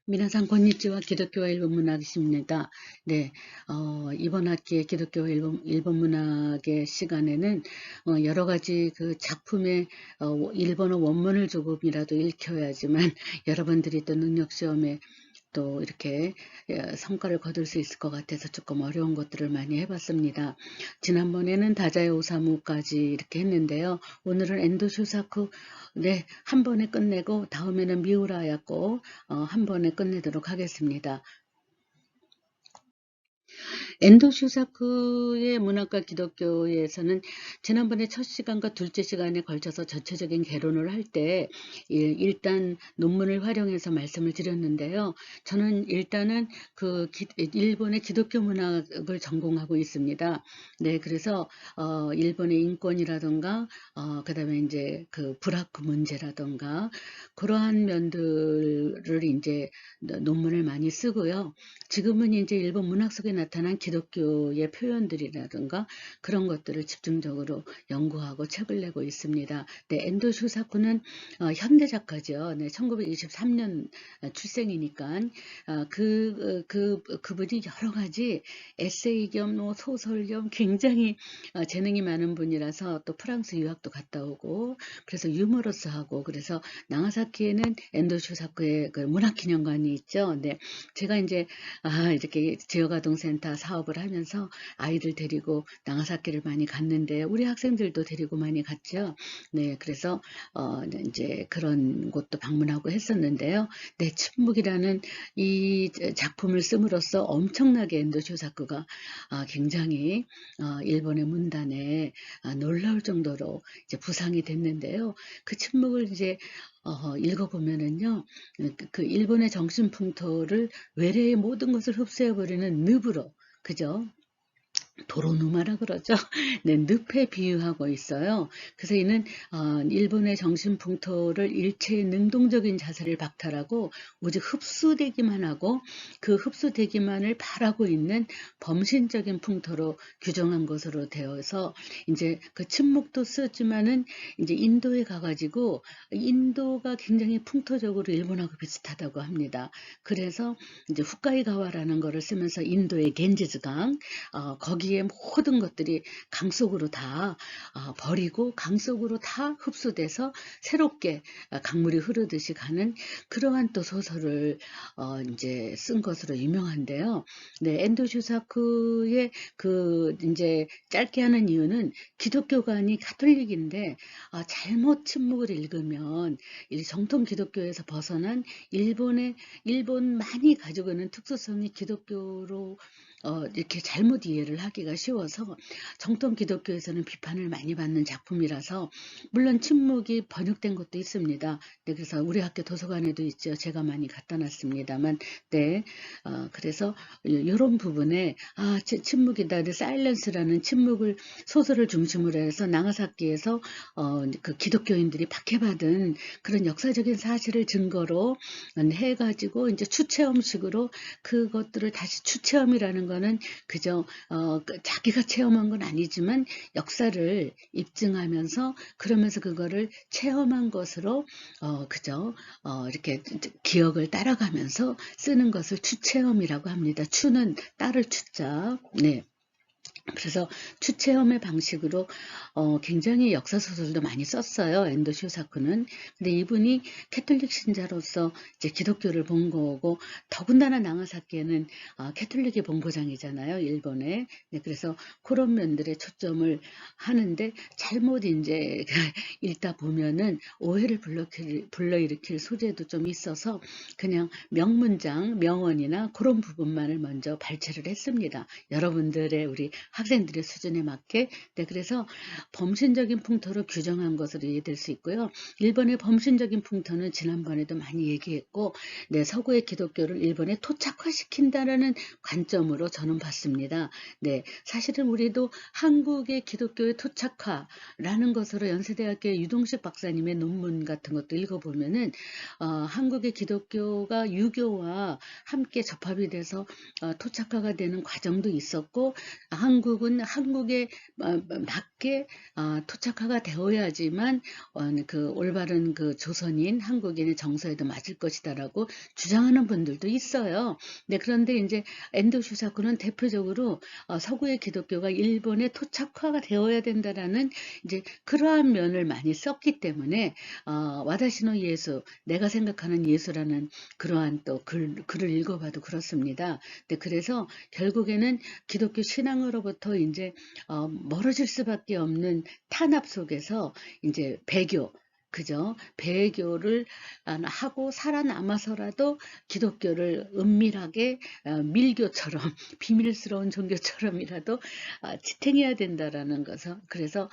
미나상 건니치와 기독교와 일본 문학입니다. 네, 이번 학기의 기독교와 일본 문학의 시간에는 여러 가지 그 작품의 일본어 원문을 조금이라도 읽혀야지만 여러분들이 또 능력시험에 또 이렇게 성과를 거둘 수 있을 것 같아서 조금 어려운 것들을 많이 해봤습니다. 지난번에는 다자의 오사무까지 이렇게 했는데요. 오늘은 엔도 쇼사쿠 네, 한 번에 끝내고 다음에는 미우라야코 한 번에 끝내도록 하겠습니다. 엔도 슈사쿠의 문학과 기독교에서는 지난번에 첫 시간과 둘째 시간에 걸쳐서 전체적인 개론을 할 때 일단 논문을 활용해서 말씀을 드렸는데요. 저는 일단은 일본의 기독교 문학을 전공하고 있습니다. 네, 그래서 일본의 인권이라던가 그다음에 이제 그 불합구 문제라던가 그러한 면들을 이제 논문을 많이 쓰고요. 지금은 이제 일본 문학 속에 나타난 기독교의 표현들이라든가 그런 것들을 집중적으로 연구하고 책을 내고 있습니다. 네, 엔도 슈사쿠는 현대 작가죠. 네, 1923년 출생이니까 그분이 여러 가지 에세이 겸 소설 겸 굉장히 재능이 많은 분이라서 또 프랑스 유학도 갔다 오고 그래서 유머러스하고 그래서 나가사키에는 엔도 슈사쿠의 그 문학기념관이 있죠. 네, 제가 이제 이렇게 지역아동센터 사업을 하면서 아이들 데리고 나가사키를 많이 갔는데 우리 학생들도 데리고 많이 갔죠. 네, 그래서 이제 그런 곳도 방문하고 했었는데요. 네, 침묵이라는 이 작품을 씀으로써 엄청나게 엔도 쇼사쿠가 굉장히 일본의 문단에 놀라울 정도로 이제 부상이 됐는데요. 그 침묵을 이제 읽어보면은요, 그 일본의 정신풍토를 외래의 모든 것을 흡수해버리는 늪으로, 그죠? 도로누마라 그러죠. 네, 늪에 비유하고 있어요. 그래서 이는 일본의 정신풍토를 일체의 능동적인 자세를 박탈하고 오직 흡수되기만 하고 그 흡수되기만을 바라고 있는 범신적인 풍토로 규정한 것으로 되어서 이제 그 침묵도 쓰지만은 이제 인도에 가가지고 인도가 굉장히 풍토적으로 일본하고 비슷하다고 합니다. 그래서 이제 후카이가와라는 거를 쓰면서 인도의 겐지즈강 거기에 모든 것들이 강 속으로 다 버리고 강 속으로 다 흡수돼서 새롭게 강물이 흐르듯이 가는 그러한 또 소설을 이제 쓴 것으로 유명한데요. 네, 엔도 슈사크의 그 이제 짧게 하는 이유는 기독교관이 가톨릭인데 잘못 침묵을 읽으면 이 정통 기독교에서 벗어난 일본만이 가지고 있는 특수성이 기독교로 이렇게 잘못 이해를 하기가 쉬워서 정통 기독교에서는 비판을 많이 받는 작품이라서 물론 침묵이 번역된 것도 있습니다. 네, 그래서 우리 학교 도서관에도 있죠. 제가 많이 갖다 놨습니다만, 네, 그래서 이런 부분에 침묵이다, 사일런스라는 침묵을 소설을 중심으로 해서 나가사키에서 그 기독교인들이 박해받은 그런 역사적인 사실을 증거로 해가지고 이제 추체험식으로 그것들을 다시 추체험이라는 거는 그저 자기가 체험한 건 아니지만 역사를 입증하면서 그러면서 그거를 체험한 것으로 그저 이렇게 기억을 따라가면서 쓰는 것을 추체험이라고 합니다. 추는 따를 추자. 네. 그래서 추체험의 방식으로 굉장히 역사 소설도 많이 썼어요. 엔도 쇼사쿠는. 근데 이분이 캐톨릭 신자로서 이제 기독교를 본 거고 더군다나 나가사키에는 캐톨릭의 본고장이잖아요. 일본에. 네, 그래서 그런 면들에 초점을 하는데 잘못 이제 읽다 보면은 오해를 불러일으킬 소재도 좀 있어서 그냥 명문장, 명언이나 그런 부분만을 먼저 발췌를 했습니다. 여러분들의 우리 학생들의 수준에 맞게. 네, 그래서 범신적인 풍토로 규정한 것으로 이해될 수 있고요. 일본의 범신적인 풍토는 지난번에도 많이 얘기했고, 네, 서구의 기독교를 일본에 토착화시킨다라는 관점으로 저는 봤습니다. 네, 사실은 우리도 한국의 기독교의 토착화라는 것으로 연세대학교의 유동식 박사님의 논문 같은 것도 읽어보면은 한국의 기독교가 유교와 함께 접합이 돼서 토착화가 되는 과정도 있었고 중국은 한국에 맞게 토착화가 되어야지만 그 올바른 그 조선인 한국인의 정서에도 맞을 것이다라고 주장하는 분들도 있어요. 네, 그런데 이제 엔도 슈사쿠는 대표적으로 서구의 기독교가 일본에 토착화가 되어야 된다라는 이제 그러한 면을 많이 썼기 때문에 와다시노 예수, 내가 생각하는 예수라는 그러한 또 글을 읽어봐도 그렇습니다. 네, 그래서 결국에는 기독교 신앙으로부터 이제 멀어질 수밖에 없는 탄압 속에서 이제 배교, 그죠? 배교를 하고 살아남아서라도 기독교를 은밀하게 밀교처럼 비밀스러운 종교처럼이라도 지탱해야 된다라는 것을, 그래서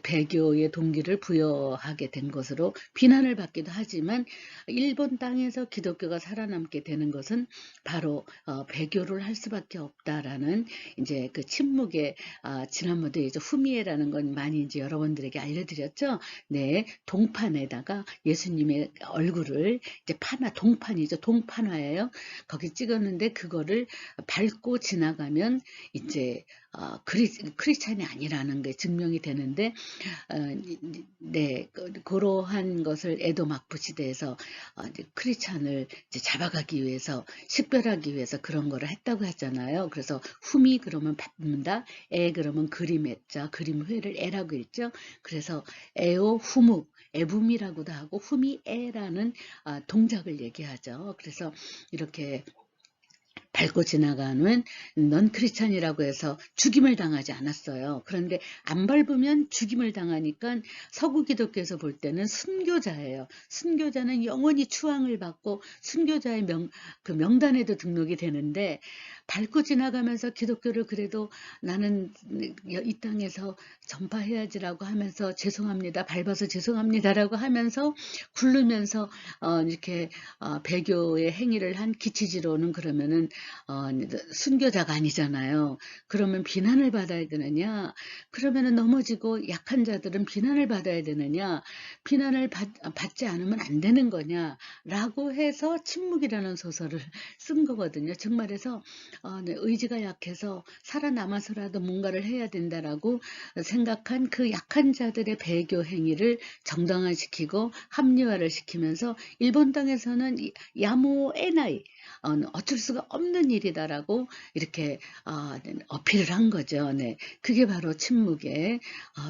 배교의 동기를 부여하게 된 것으로 비난을 받기도 하지만 일본 땅에서 기독교가 살아남게 되는 것은 바로 배교를 할 수밖에 없다라는 이제 그 침묵의 지난번에 이제 후미에라는 건 많이 이제 여러분들에게 알려드렸죠. 네, 동판에다가 예수님의 얼굴을 이제 동판이죠. 동판화예요. 거기 찍었는데 그거를 밟고 지나가면 이제 크리스찬이 아니라는 게 증명이 되는데, 네, 그러한 것을 에도 마쿠 시대에서 크리스찬을 이제 잡아가기 위해서, 식별하기 위해서 그런 거를 했다고 하잖아요. 그래서 후미 그러면 밟는다, 에 그러면 그림했자, 그림회를 에라고 했죠. 그래서 에오 후무, 에붐이라고도 하고 후미에라는 동작을 얘기하죠. 그래서 이렇게 밟고 지나가는 넌 크리스찬이라고 해서 죽임을 당하지 않았어요. 그런데 안 밟으면 죽임을 당하니까 서구 기독교에서 볼 때는 순교자예요. 순교자는 영원히 추앙을 받고 순교자의 그 명단에도 등록이 되는데, 밟고 지나가면서 기독교를 그래도 나는 이 땅에서 전파해야지라고 하면서 죄송합니다, 밟아서 죄송합니다라고 하면서 굴르면서 이렇게 배교의 행위를 한 기치지로는 그러면은 순교자가 아니잖아요. 그러면 비난을 받아야 되느냐? 그러면은 넘어지고 약한 자들은 비난을 받아야 되느냐? 비난을 받지 않으면 안 되는 거냐? 라고 해서 침묵이라는 소설을 쓴 거거든요. 정말해서 네, 의지가 약해서 살아남아서라도 뭔가를 해야 된다라고 생각한 그 약한 자들의 배교 행위를 정당화시키고 합리화를 시키면서 일본 땅에서는 야모 에나이, 어쩔 수가 없는 일이다라고 이렇게 어필을 한 거죠. 네, 그게 바로 침묵의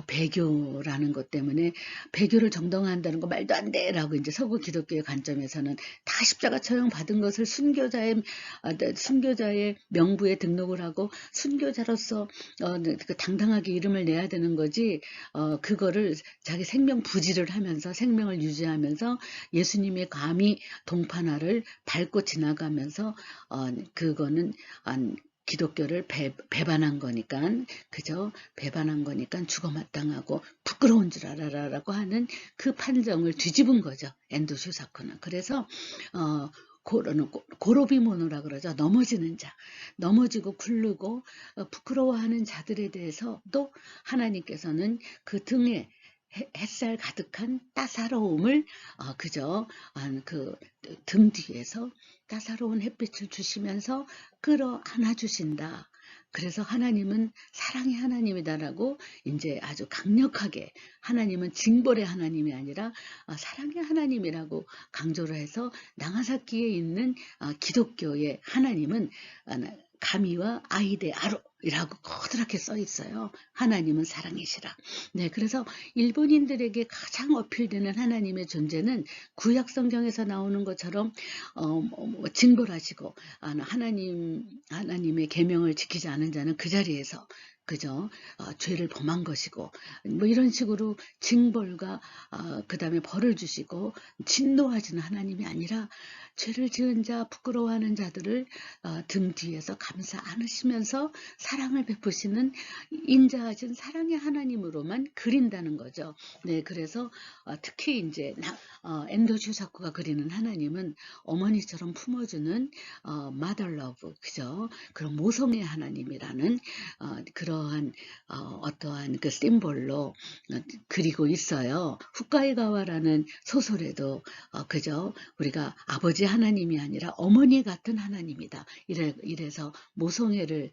배교라는 것 때문에 배교를 정당화한다는 거 말도 안 돼라고 이제 서구 기독교의 관점에서는 다 십자가 처형 받은 것을 순교자의 명부에 등록을 하고 순교자로서 그 당당하게 이름을 내야 되는 거지, 그거를 자기 생명 부지를 하면서 생명을 유지하면서 예수님의 감히 동판화를 밟고 지나가면서 그거는 기독교를 배반한 거니까, 그저 배반한 거니까 죽어 마땅하고 부끄러운 줄 알아라라고 하는 그 판정을 뒤집은 거죠. 엔도 슈사쿠는. 그래서 고로비모노라 그러죠. 넘어지는 자, 넘어지고 굴르고 부끄러워하는 자들에 대해서도 하나님께서는 그 등에 햇살 가득한 따사로움을 그저 그 등 뒤에서 따사로운 햇빛을 주시면서 끌어안아 주신다. 그래서 하나님은 사랑의 하나님이다라고 이제 아주 강력하게, 하나님은 징벌의 하나님이 아니라 사랑의 하나님이라고 강조를 해서, 나가사키에 있는 기독교의 하나님은 가미와 아이데 아로이라고 커다랗게 써 있어요. 하나님은 사랑이시라. 네, 그래서 일본인들에게 가장 어필되는 하나님의 존재는 구약 성경에서 나오는 것처럼 징벌하시고 하나님의 계명을 지키지 않은 자는 그 자리에서 그저 죄를 범한 것이고, 뭐 이런 식으로 징벌과 그 다음에 벌을 주시고 진노하시는 하나님이 아니라 죄를 지은 자, 부끄러워하는 자들을 등 뒤에서 감싸 안으시면서 사랑을 베푸시는 인자하신 사랑의 하나님으로만 그린다는 거죠. 네, 그래서 특히 이제 엔도 슈사쿠가 그리는 하나님은 어머니처럼 품어주는 mother love, 그죠? 그런 모성의 하나님이라는 그러한 어떠한 그 심볼로 그리고 있어요. 후카이가와라는 소설에도 그죠? 우리가 아버지 하나님이 아니라 어머니 같은 하나님이다. 이래서 모성애를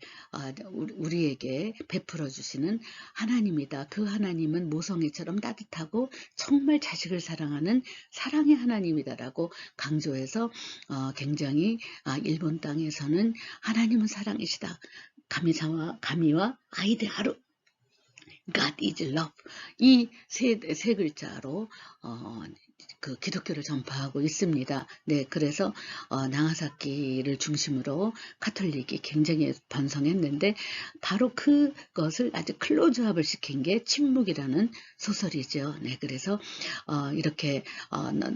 우리에게 베풀어 주시는 하나님이다. 그 하나님은 모성애처럼 따뜻하고 정말 자식을 사랑하는 사랑의 하나님이다라고 강조해서 굉장히 일본 땅에서는 하나님은 사랑이시다. 가미와 아이데 하루 God is love. 이 세 글자로 그 기독교를 전파하고 있습니다. 네, 그래서 나가사키를 중심으로 카톨릭이 굉장히 번성했는데 바로 그것을 아주 클로즈업을 시킨 게 침묵이라는 소설이죠. 네, 그래서 이렇게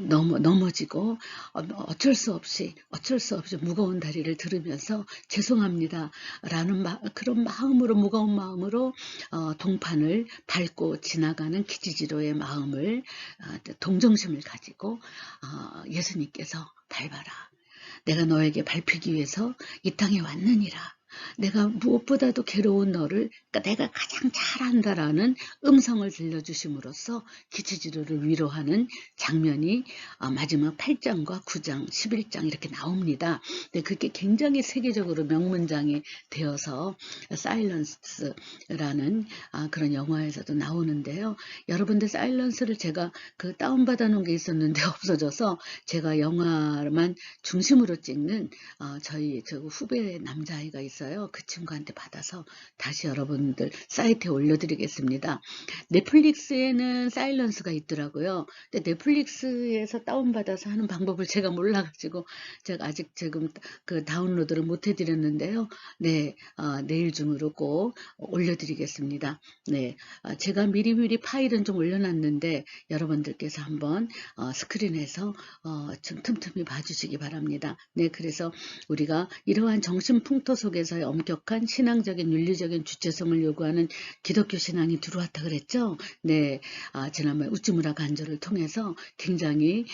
넘어지고 어쩔 수 없이 무거운 다리를 들으면서 죄송합니다 라는 그런 마음으로, 무거운 마음으로 동판을 밟고 지나가는 키지지로의 마음을, 동정심을 가지고 예수님께서 밟아라. 내가 너에게 밟히기 위해서 이 땅에 왔느니라. 내가 무엇보다도 괴로운 너를, 그러니까 내가 가장 잘한다라는 음성을 들려주심으로써 키치지로를 위로하는 장면이 마지막 8장과 9장, 11장 이렇게 나옵니다. 근데 그게 굉장히 세계적으로 명문장이 되어서 사일런스라는 그런 영화에서도 나오는데요. 여러분들 사일런스를 제가 그 다운받아 놓은 게 있었는데 없어져서 제가 영화만 중심으로 찍는 저희 후배 남자아이가 있어요. 그 친구한테 받아서 다시 여러분들 사이트에 올려드리겠습니다. 넷플릭스에는 사일런스가 있더라고요. 근데 넷플릭스에서 다운받아서 하는 방법을 제가 몰라가지고 제가 아직 지금 그 다운로드를 못 해드렸는데요. 네, 내일 중으로 꼭 올려드리겠습니다. 네, 제가 미리미리 파일은 좀 올려놨는데 여러분들께서 한번 스크린에서 좀 틈틈이 봐주시기 바랍니다. 네, 그래서 우리가 이러한 정신풍토 속에서의 엄격한 신앙적인 윤리적인 주체성을 요구하는 기독교 신앙이 들어왔다 그랬죠. 네, 지난번에 우찌무라 간조를 통해서 굉장히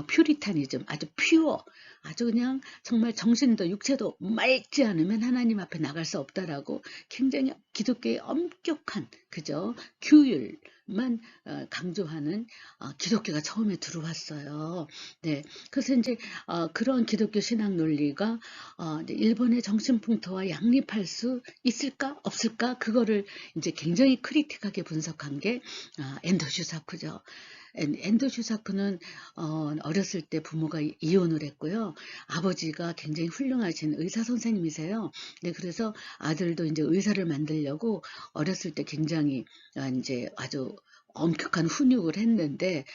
퓨리타니즘, 아주 퓨어, 아주 그냥 정말 정신도 육체도 맑지 않으면 하나님 앞에 나갈 수 없다라고 굉장히 기독교의 엄격한 그죠 규율만 강조하는 기독교가 처음에 들어왔어요. 네, 그래서 이제 그런 기독교 신앙 논리가 일본의 정신풍토와 양립할 수 있을까 없을까 그거를 이제 굉장히 크리틱하게 분석한 게 엔도 슈사쿠죠. 엔도 슈사쿠는 어렸을 때 부모가 이혼을 했고요. 아버지가 굉장히 훌륭하신 의사 선생님이세요. 네, 그래서 아들도 이제 의사를 만들려고 어렸을 때 굉장히 이제 아주 엄격한 훈육을 했는데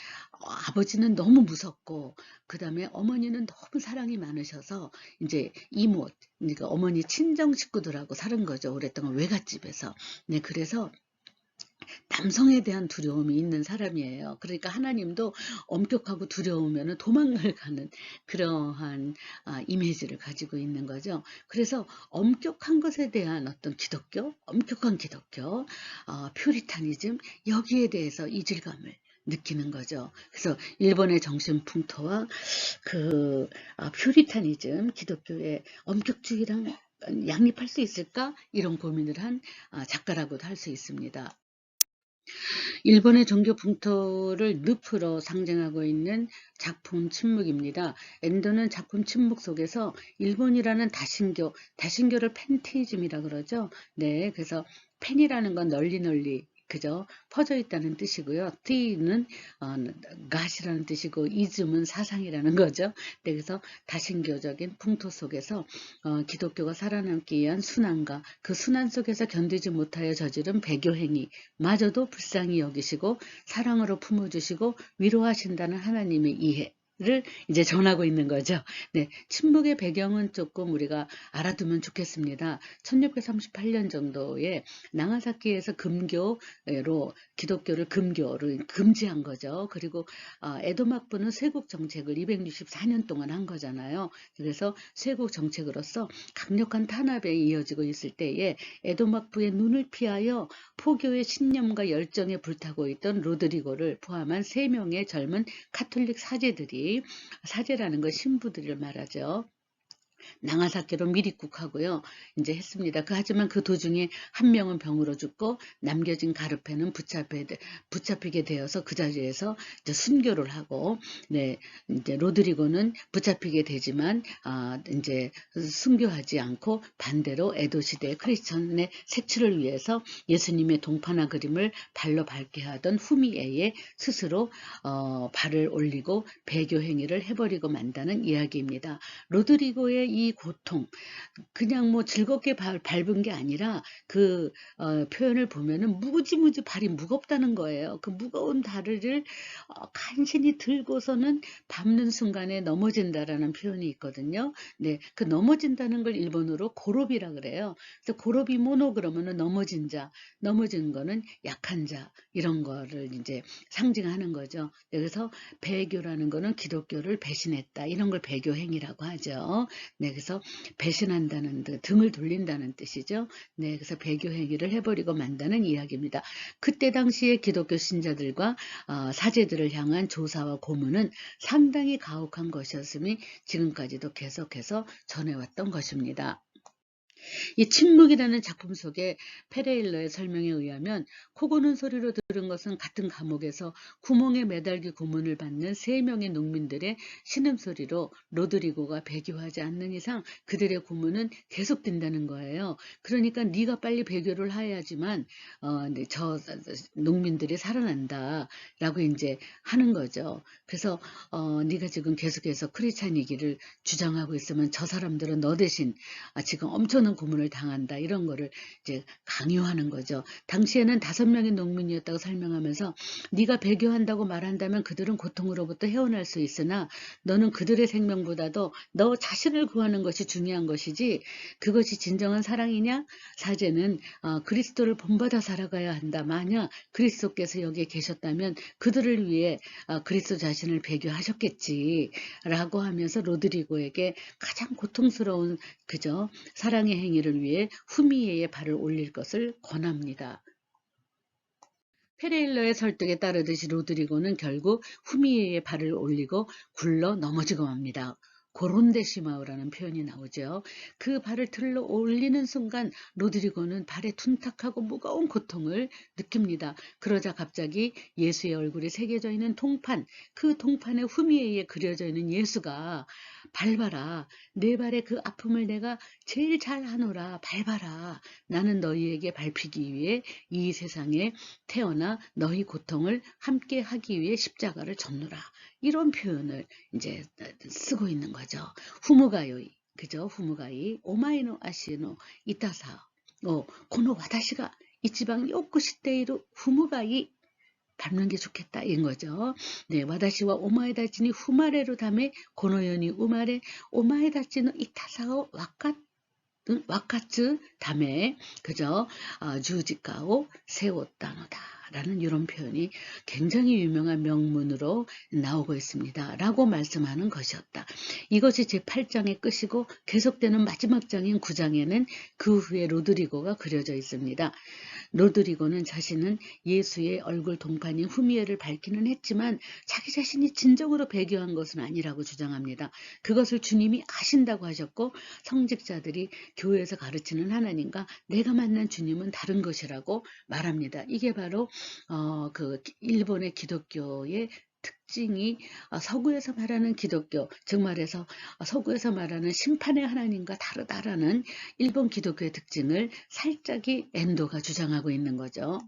아버지는 너무 무섭고 그 다음에 어머니는 너무 사랑이 많으셔서 이제 이모, 그러니까 어머니 친정 식구들하고 사는 거죠. 오랫동안 외갓집에서. 네, 그래서 남성에 대한 두려움이 있는 사람이에요. 그러니까 하나님도 엄격하고 두려우면 도망을 가는 그러한 이미지를 가지고 있는 거죠. 그래서 엄격한 것에 대한 어떤 기독교, 엄격한 기독교, 퓨리타니즘 여기에 대해서 이질감을 느끼는 거죠. 그래서 일본의 정신풍토와 그 퓨리타니즘, 기독교의 엄격주의랑 양립할 수 있을까? 이런 고민을 한 작가라고도 할 수 있습니다. 일본의 종교 풍토를 늪으로 상징하고 있는 작품 침묵입니다. 엔도는 작품 침묵 속에서 일본이라는 다신교를 팬티즘이라 그러죠. 네, 그래서 팬이라는 건 널리 그죠? 퍼져 있다는 뜻이고요. 티는 갓이라는 뜻이고 이즘은 사상이라는 거죠. 네, 그래서 다신교적인 풍토 속에서 기독교가 살아남기 위한 순환과 그 순환 속에서 견디지 못하여 저지른 배교행위 마저도 불쌍히 여기시고 사랑으로 품어주시고 위로하신다는 하나님의 이해를 이제 전하고 있는 거죠. 네, 침묵의 배경은 조금 우리가 알아두면 좋겠습니다. 1638년 정도에 나가사키에서 금교로 기독교를 금교를 금지한 거죠. 그리고 에도막부는 쇄국 정책을 264년 동안 한 거잖아요. 그래서 쇄국 정책으로서 강력한 탄압에 이어지고 있을 때에 에도막부의 눈을 피하여 포교의 신념과 열정에 불타고 있던 로드리고를 포함한 3명의 젊은 카톨릭 사제들이, 사제라는 건 신부들을 말하죠. 나가사키로 미리국하고요. 이제 했습니다. 하지만 그 도중에 한 명은 병으로 죽고 남겨진 가르페는 붙잡히게 되어서 그 자리에서 이제 순교를 하고, 네, 이제 로드리고는 붙잡히게 되지만, 이제 순교하지 않고 반대로 에도 시대 크리스천의 색출을 위해서 예수님의 동파나 그림을 발로 밟게 하던 후미에에 스스로 발을 올리고 배교 행위를 해버리고 만다는 이야기입니다. 로드리고의 이 고통, 그냥 뭐 즐겁게 밟은 게 아니라 그 표현을 보면은 무지무지 발이 무겁다는 거예요. 그 무거운 다리를 간신히 들고서는 밟는 순간에 넘어진다라는 표현이 있거든요. 네, 그 넘어진다는 걸 일본어로 고롭이라 그래요. 그래서 고롭이 모노 그러면은 넘어진 자, 넘어진 거는 약한 자, 이런 거를 이제 상징하는 거죠. 그래서 배교라는 거는 기독교를 배신했다, 이런 걸 배교 행위라고 하죠. 네, 그래서 배신한다는 듯, 등을 돌린다는 뜻이죠. 네, 그래서 배교 행위를 해버리고 만다는 이야기입니다. 그때 당시에 기독교 신자들과 사제들을 향한 조사와 고문은 상당히 가혹한 것이었음이 지금까지도 계속해서 전해왔던 것입니다. 이 침묵이라는 작품 속에 페레일러의 설명에 의하면 코 고는 소리로 들은 것은 같은 감옥에서 구멍에 매달기 고문을 받는 3명의 농민들의 신음소리로 로드리고가 배교하지 않는 이상 그들의 고문은 계속된다는 거예요. 그러니까 네가 빨리 배교를 해야지만 저 농민들이 살아난다 라고 이제 하는 거죠. 그래서 네가 지금 계속해서 크리스찬이기를 주장하고 있으면 저 사람들은 너 대신 지금 엄청난 고문을 당한다, 이런 거를 이제 강요하는 거죠. 당시에는 5명의 농민이었다고 설명하면서 네가 배교한다고 말한다면 그들은 고통으로부터 헤어날 수 있으나 너는 그들의 생명보다도 너 자신을 구하는 것이 중요한 것이지 그것이 진정한 사랑이냐? 사제는 그리스도를 본받아 살아가야 한다. 만약 그리스도께서 여기에 계셨다면 그들을 위해 그리스도 자신을 배교하셨겠지 라고 하면서 로드리고에게 가장 고통스러운 그저 사랑의 행위를 위해 후미에의 발을 올릴 것을 권합니다. 페레일러의 설득에 따르듯이 로드리고는 결국 후미에의 발을 올리고 굴러 넘어지고 맙니다. 고론데시마우라는 표현이 나오죠. 그 발을 들러 올리는 순간 로드리고는 발에 둔탁하고 무거운 고통을 느낍니다. 그러자 갑자기 예수의 얼굴이 새겨져 있는 동판, 그 동판에 후미에에 그려져 있는 예수가 밟아라. 내 발의 그 아픔을 내가 제일 잘 하노라. 밟아라. 나는 너희에게 밟히기 위해 이 세상에 태어나 너희 고통을 함께 하기 위해 십자가를 졌노라. 이런 표현을 이제 쓰고 있는 거죠. 후무가요이, 그죠? 후무가이, 오마이노 아시노 이타사, 고노 와다시가 이치방 요쿠시테이루 후무가이, 밟는 게 좋겠다, 이런 거죠. 네, 와다시와 오마에다치니 후마레로 담에 고노연이 우마레 오마에다치노 이타사오 와카츠 담에, 그죠? 주지가오 세웠다노다 라는 이런 표현이 굉장히 유명한 명문으로 나오고 있습니다. 라고 말씀하는 것이었다. 이것이 제8장의 끝이고 계속되는 마지막 장인 9장에는 그 후에 로드리고가 그려져 있습니다. 로드리고는 자신은 예수의 얼굴 동판인 후미에를 밝히는 했지만 자기 자신이 진정으로 배교한 것은 아니라고 주장합니다. 그것을 주님이 아신다고 하셨고 성직자들이 교회에서 가르치는 하나님과 내가 만난 주님은 다른 것이라고 말합니다. 이게 바로 그 일본의 기독교의 특징이 서구에서 말하는 기독교, 즉 말해서 서구에서 말하는 심판의 하나님과 다르다라는 일본 기독교의 특징을 살짝이 엔도가 주장하고 있는 거죠.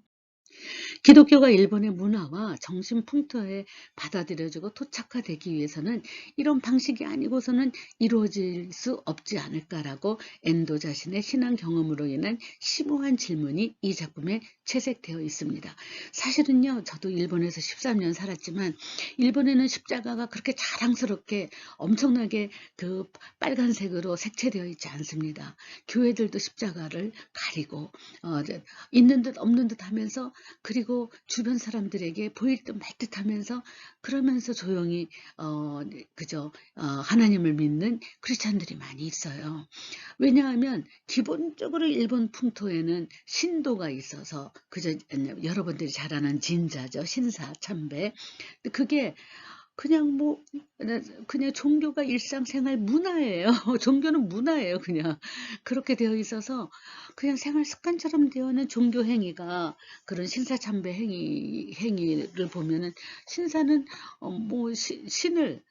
기독교가 일본의 문화와 정신 풍토에 받아들여지고 토착화되기 위해서는 이런 방식이 아니고서는 이루어질 수 없지 않을까라고 엔도 자신의 신앙 경험으로 인한 심오한 질문이 이 작품에 채색되어 있습니다. 사실은요, 저도 일본에서 13년 살았지만 일본에는 십자가가 그렇게 자랑스럽게 엄청나게 그 빨간색으로 색채되어 있지 않습니다. 교회들도 십자가를 가리고 있는 듯 없는 듯 하면서, 그리고 주변 사람들에게 보일 듯 말 듯 하면서, 그러면서 조용히 그저 하나님을 믿는 크리스찬들이 많이 있어요. 왜냐하면 기본적으로 일본 풍토에는 신도가 있어서, 그저 여러분들이 잘 아는 진자죠. 신사 참배. 그게 그냥 뭐 그냥 종교가 일상생활 문화예요. 종교는 문화예요 그냥. 그렇게 되어 있어서 그냥 생활 습관처럼 되어 있는 종교 행위가 그런 신사 참배 행위를 보면은 신사는 뭐 신을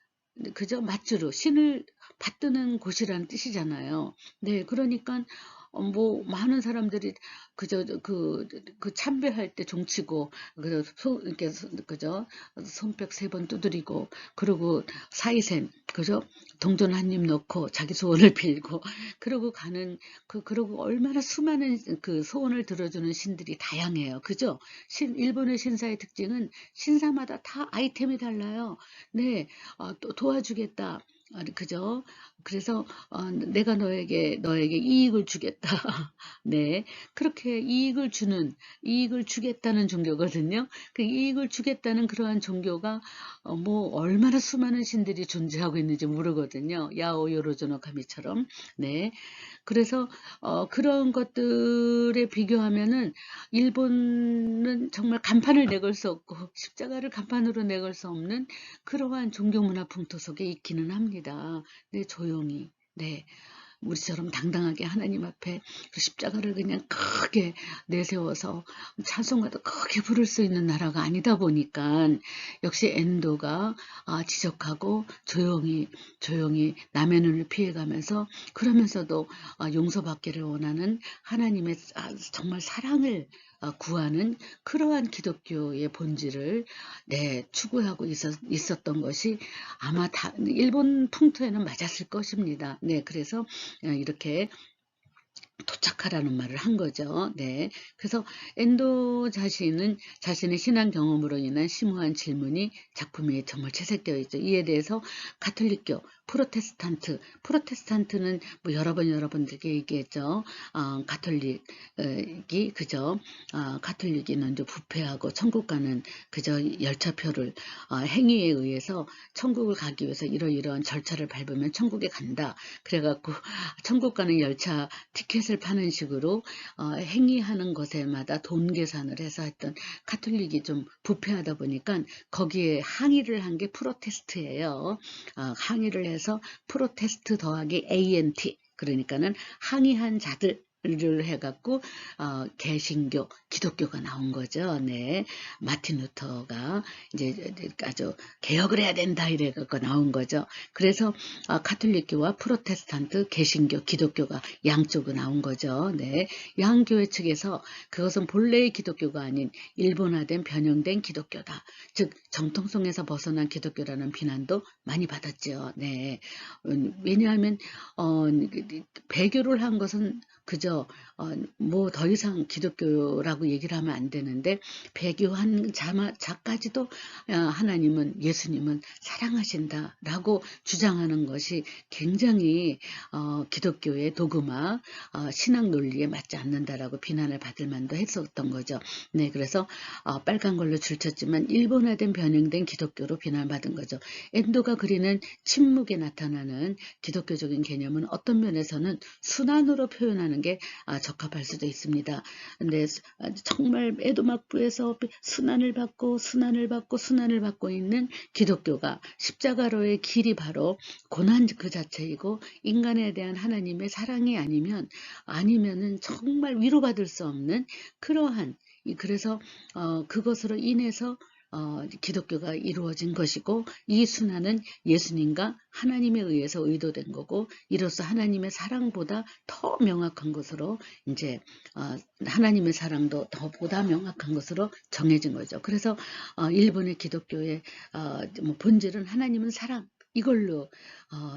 그저 맞주로 신을 받드는 곳이라는 뜻이잖아요. 네, 그러니까 뭐 많은 사람들이 그저 그 참배할 때 종치고 이렇게 그저 손뼉 3번 두드리고 그리고 사이샘 그죠? 동전 한 입 넣고 자기 소원을 빌고 그러고 가는 그러고 얼마나 수많은 그 소원을 들어주는 신들이 다양해요. 그죠? 일본의 신사의 특징은 신사마다 다 아이템이 달라요. 네, 또 도와주겠다. 그죠? 그래서 내가 너에게 이익을 주겠다. 네, 그렇게 이익을 주겠다는 종교거든요. 그 이익을 주겠다는 그러한 종교가 뭐 얼마나 수많은 신들이 존재하고 있는지 모르거든요. 야오 요로조노 카미처럼. 네, 그래서 그런 것들에 비교하면은 일본은 정말 간판을 내걸 수 없고 십자가를 간판으로 내걸 수 없는 그러한 종교 문화 풍토 속에 있기는 합니다. 네, 조용히. 네. 우리처럼 당당하게 하나님 앞에 그 십자가를 그냥 크게 내세워서 찬송가도 크게 부를 수 있는 나라가 아니다 보니까 역시 엔도가 지적하고 조용히 남의 눈을 피해가면서 그러면서도 용서받기를 원하는 하나님의 정말 사랑을 구하는 그러한 기독교의 본질을 추구하고 있었던 것이 아마 일본 풍토에는 맞았을 것입니다. 네, 그래서 이렇게 도착하라는 말을 한 거죠. 네. 그래서 엔도 자신은 자신의 신앙 경험으로 인한 심오한 질문이 작품에 정말 채색되어 있죠. 이에 대해서 가톨릭교, 프로테스탄트는 뭐 여러분들께 얘기했죠. 가톨릭이 그저 가톨릭이는 이제 부패하고 천국 가는 그저 열차표를 행위에 의해서 천국을 가기 위해서 이러이러한 절차를 밟으면 천국에 간다. 그래갖고 천국 가는 열차 티켓을 파는 식으로 행위하는 것에마다 돈 계산을 해서 했던 가톨릭이 좀 부패하다 보니까 거기에 항의를 한 게 프로테스트예요. 항의를 해서 프로테스트 더하기 ANT 그러니까는 항의한 자들 를 해갖고 개신교, 기독교가 나온 거죠. 네, 마틴 루터가 이제 아주 개혁을 해야 된다 이래갖고 나온 거죠. 그래서 가톨릭교와 프로테스탄트, 개신교, 기독교가 양쪽으로 나온 거죠. 네, 양교회 측에서 그것은 본래의 기독교가 아닌 일본화된 변형된 기독교다. 즉 정통성에서 벗어난 기독교라는 비난도 많이 받았죠. 네, 왜냐하면 배교를 한 것은 그저 뭐 더 이상 기독교라고 얘기를 하면 안 되는데 배교한 자까지도 하나님은 예수님은 사랑하신다라고 주장하는 것이 굉장히 기독교의 도그마 신앙 논리에 맞지 않는다라고 비난을 받을 만도 했었던 거죠. 네, 그래서 빨간 걸로 줄쳤지만 일본화된 변형된 기독교로 비난받은 거죠. 엔도가 그리는 침묵에 나타나는 기독교적인 개념은 어떤 면에서는 순환으로 표현하는 게 적합할 수도 있습니다. 근데 정말 에도막부에서 순환을 받고 있는 기독교가 십자가로의 길이 바로 고난 그 자체이고 인간에 대한 하나님의 사랑이 아니면은 정말 위로받을 수 없는 그러한 그래서 그것으로 인해서 기독교가 이루어진 것이고 이 순환은 예수님과 하나님에 의해서 의도된 거고 이로써 하나님의 사랑보다 더 명확한 것으로 이제 하나님의 사랑도 더 보다 명확한 것으로 정해진 거죠. 그래서 일본의 기독교의 뭐 본질은 하나님은 사랑 이걸로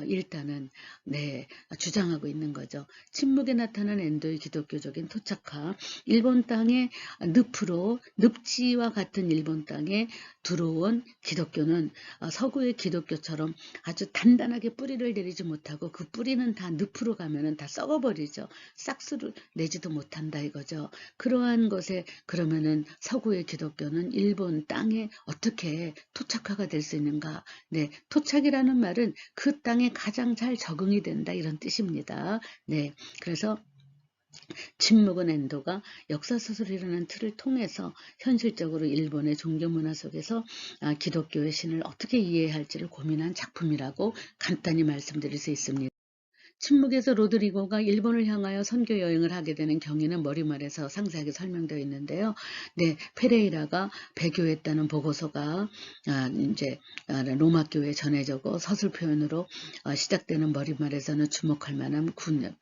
일단은 주장하고 있는 거죠. 침묵에 나타난 엔도의 기독교적인 토착화, 일본 땅에 늪지와 같은 일본 땅에 들어온 기독교는 서구의 기독교처럼 아주 단단하게 뿌리를 내리지 못하고 그 뿌리는 다 늪으로 가면은 다 썩어버리죠. 싹수를 내지도 못한다 이거죠. 그러한 것에 그러면은 서구의 기독교는 일본 땅에 어떻게 토착화가 될 수 있는가? 네, 토착이라는 말은 그 땅에 가장 잘 적응이 된다 이런 뜻입니다. 네, 그래서 침묵은 엔도가 역사서술이라는 틀을 통해서 현실적으로 일본의 종교문화 속에서 기독교의 신을 어떻게 이해해야 할지를 고민한 작품이라고 간단히 말씀드릴 수 있습니다. 침묵에서 로드리고가 일본을 향하여 선교 여행을 하게 되는 경위는 머리말에서 상세하게 설명되어 있는데요. 네, 페레이라가 배교했다는 보고서가 이제 로마 교회에 전해져고 서술 표현으로 시작되는 머리말에서는 주목할 만한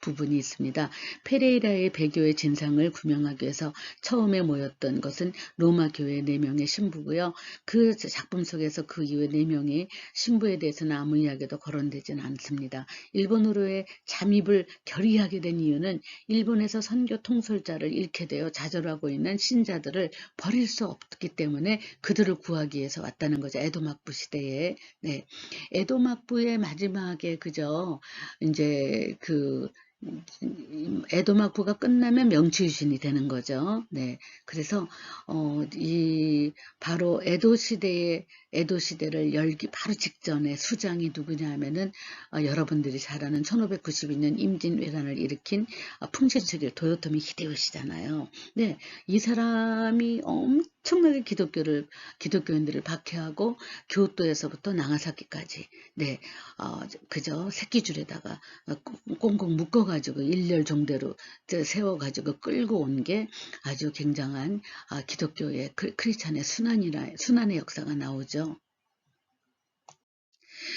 부분이 있습니다. 페레이라의 배교의 진상을 규명하기 위해서 처음에 모였던 것은 로마 교회 4명의 신부고요. 그 작품 속에서 그 이후에 4명의 신부에 대해서는 아무 이야기도 거론되지는 않습니다. 일본으로의 잠입을 결의하게 된 이유는 일본에서 선교 통솔자를 잃게 되어 좌절하고 있는 신자들을 버릴 수 없기 때문에 그들을 구하기 위해서 왔다는 거죠. 에도 막부 시대에. 네. 에도 막부의 마지막에 그저 이제 에도 막부가 끝나면 명치유신이 되는 거죠. 네. 그래서 바로 에도 시대를 열기 바로 직전에 수장이 누구냐 하면은 여러분들이 잘 아는 1592년 임진왜란을 일으킨 풍신수길 도요토미 히데요시잖아요. 네. 이 사람이 엄청나게 기독교인들을 박해하고 교토에서부터 나가사키까지 네. 그저 새끼줄에다가 꽁꽁 묶어가지고 일렬 종대로 세워가지고 끌고 온 게 아주 굉장한 기독교의 크리스찬의 순환의 역사가 나오죠.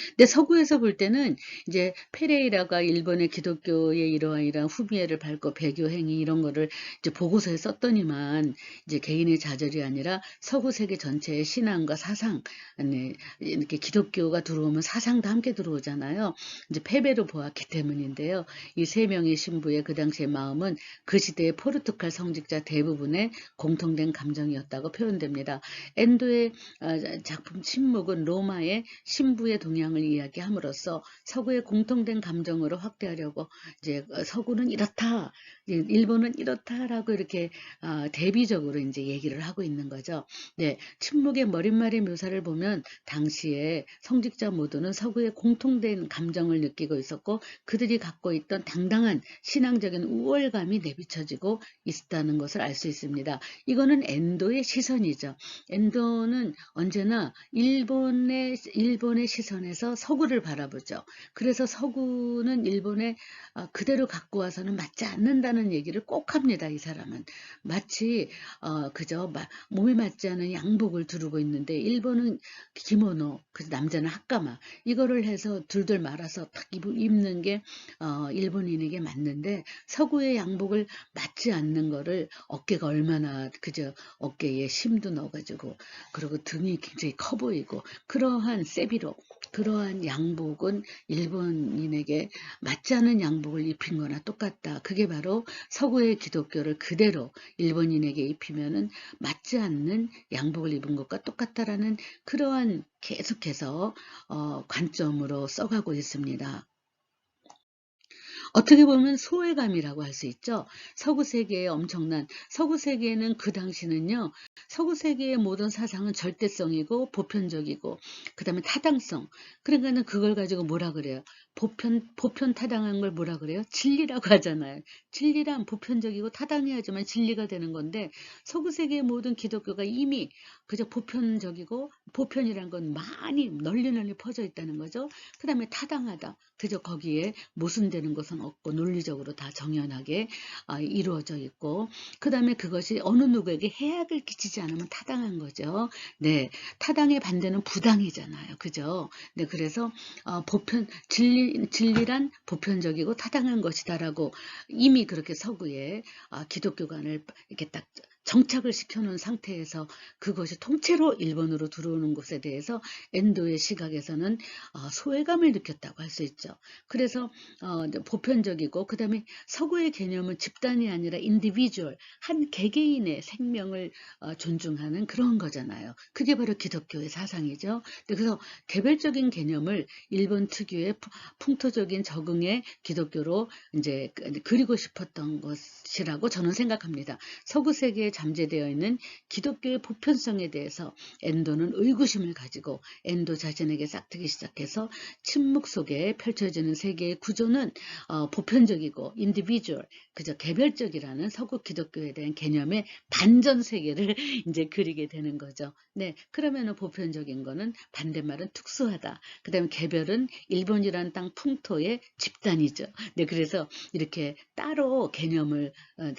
근데 서구에서 볼 때는 이제 페레이라가 일본의 기독교의 이러한 후미에를 밟고 배교 행위 이런 거를 이제 보고서에 썼더니만 이제 개인의 좌절이 아니라 서구 세계 전체의 신앙과 사상, 이렇게 기독교가 들어오면 사상도 함께 들어오잖아요. 이제 패배로 보았기 때문인데요. 이 3명의 신부의 그 당시의 마음은 그 시대의 포르투갈 성직자 대부분의 공통된 감정이었다고 표현됩니다. 엔도의 작품 침묵은 로마의 신부의 동향을 이야기함으로써 서구의 공통된 감정으로 확대하려고 이제 서구는 이렇다, 일본은 이렇다라고 이렇게 대비적으로 이제 얘기를 하고 있는 거죠. 네, 침묵의 머릿말의 묘사를 보면 당시에 성직자 모두는 서구의 공통된 감정을 느끼고 있었고 그들이 갖고 있던 당당한 신앙적인 우월감이 내비쳐지고 있다는 것을 알 수 있습니다. 이거는 엔도의 시선이죠. 엔도는 언제나 일본의 시선에서 서구를 바라보죠. 그래서 서구는 일본에 그대로 갖고 와서는 맞지 않는다는 얘기를 꼭 합니다. 이 사람은. 마치 그저 몸에 맞지 않은 양복을 두르고 있는데 일본은 기모노, 그래서 남자는 하카마 이거를 해서 둘둘 말아서 탁 입는 게 일본인에게 맞는데 서구의 양복을 맞지 않는 거를 어깨가 얼마나 그저 어깨에 심도 넣어가지고 그리고 등이 굉장히 커 보이고 그러한 세비로 그러한 양복은 일본인에게 맞지 않은 양복을 입힌 거나 똑같다. 그게 바로 서구의 기독교를 그대로 일본인에게 입히면은 맞지 않는 양복을 입은 것과 똑같다라는 그러한 계속해서 관점으로 써가고 있습니다. 어떻게 보면 소외감이라고 할 수 있죠. 서구 세계의 서구 세계에는 그 당시는요. 서구 세계의 모든 사상은 절대성이고 보편적이고 그다음에 타당성. 그러니까는 그걸 가지고 뭐라 그래요? 보편 타당한 걸 뭐라 그래요? 진리라고 하잖아요. 진리란 보편적이고 타당해야지만 진리가 되는 건데 서구 세계의 모든 기독교가 이미 그저 보편적이고 보편이란 건 많이 널리 퍼져 있다는 거죠. 그다음에 타당하다. 그저 거기에 모순되는 것은 없고 논리적으로 다 정연하게 이루어져 있고 그 다음에 그것이 어느 누구에게 해악을 끼치지 않으면 타당한 거죠. 네, 타당의 반대는 부당이잖아요. 그죠? 네, 그래서 진리란 보편적이고 타당한 것이다라고 이미 그렇게 서구의 기독교관을 이렇게 딱 정착을 시켜놓은 상태에서 그것이 통째로 일본으로 들어오는 것에 대해서 엔도의 시각에서는 소외감을 느꼈다고 할 수 있죠. 그래서 보편적이고 그 다음에 서구의 개념은 집단이 아니라 인디비주얼 한 개개인의 생명을 존중하는 그런 거잖아요. 그게 바로 기독교의 사상이죠. 그래서 개별적인 개념을 일본 특유의 풍토적인 적응의 기독교로 이제 그리고 싶었던 것이라고 저는 생각합니다. 서구 세계의 잠재되어 있는 기독교의 보편성에 대해서 엔도는 의구심을 가지고 엔도 자신에게 싹트기 시작해서 침묵 속에 펼쳐지는 세계의 구조는 보편적이고 인디비주얼, 그저 개별적이라는 서구 기독교에 대한 개념의 반전 세계를 이제 그리게 되는 거죠. 네, 그러면은 보편적인 거는 반대말은 특수하다. 그다음에 개별은 일본이라는 땅 풍토의 집단이죠. 네, 그래서 이렇게 따로 개념을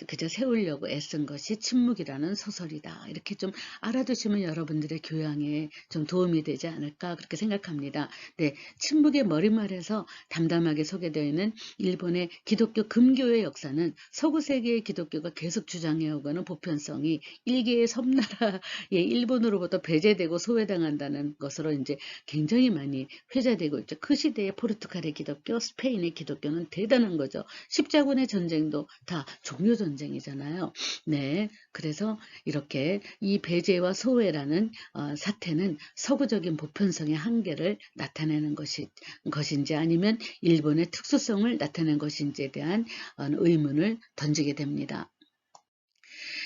그저 세우려고 애쓴 것이 침묵이라는 소설이다. 이렇게 좀 알아두시면 여러분들의 교양에 좀 도움이 되지 않을까 그렇게 생각합니다. 네, 침묵의 머릿말에서 담담하게 소개되어 있는 일본의 기독교 금교의 역사는 서구 세계의 기독교가 계속 주장해오고는 보편성이 일개의 섬나라의 일본으로부터 배제되고 소외당한다는 것으로 이제 굉장히 많이 회자되고 있죠. 그 시대의 포르투갈의 기독교, 스페인의 기독교는 대단한 거죠. 십자군의 전쟁도 다 종교 전쟁이잖아요. 네, 그래서 이렇게 이 배제와 소외라는 사태는 서구적인 보편성의 한계를 나타내는 것인지 아니면 일본의 특수성을 나타낸 것인지에 대한 의문을 던지게 됩니다.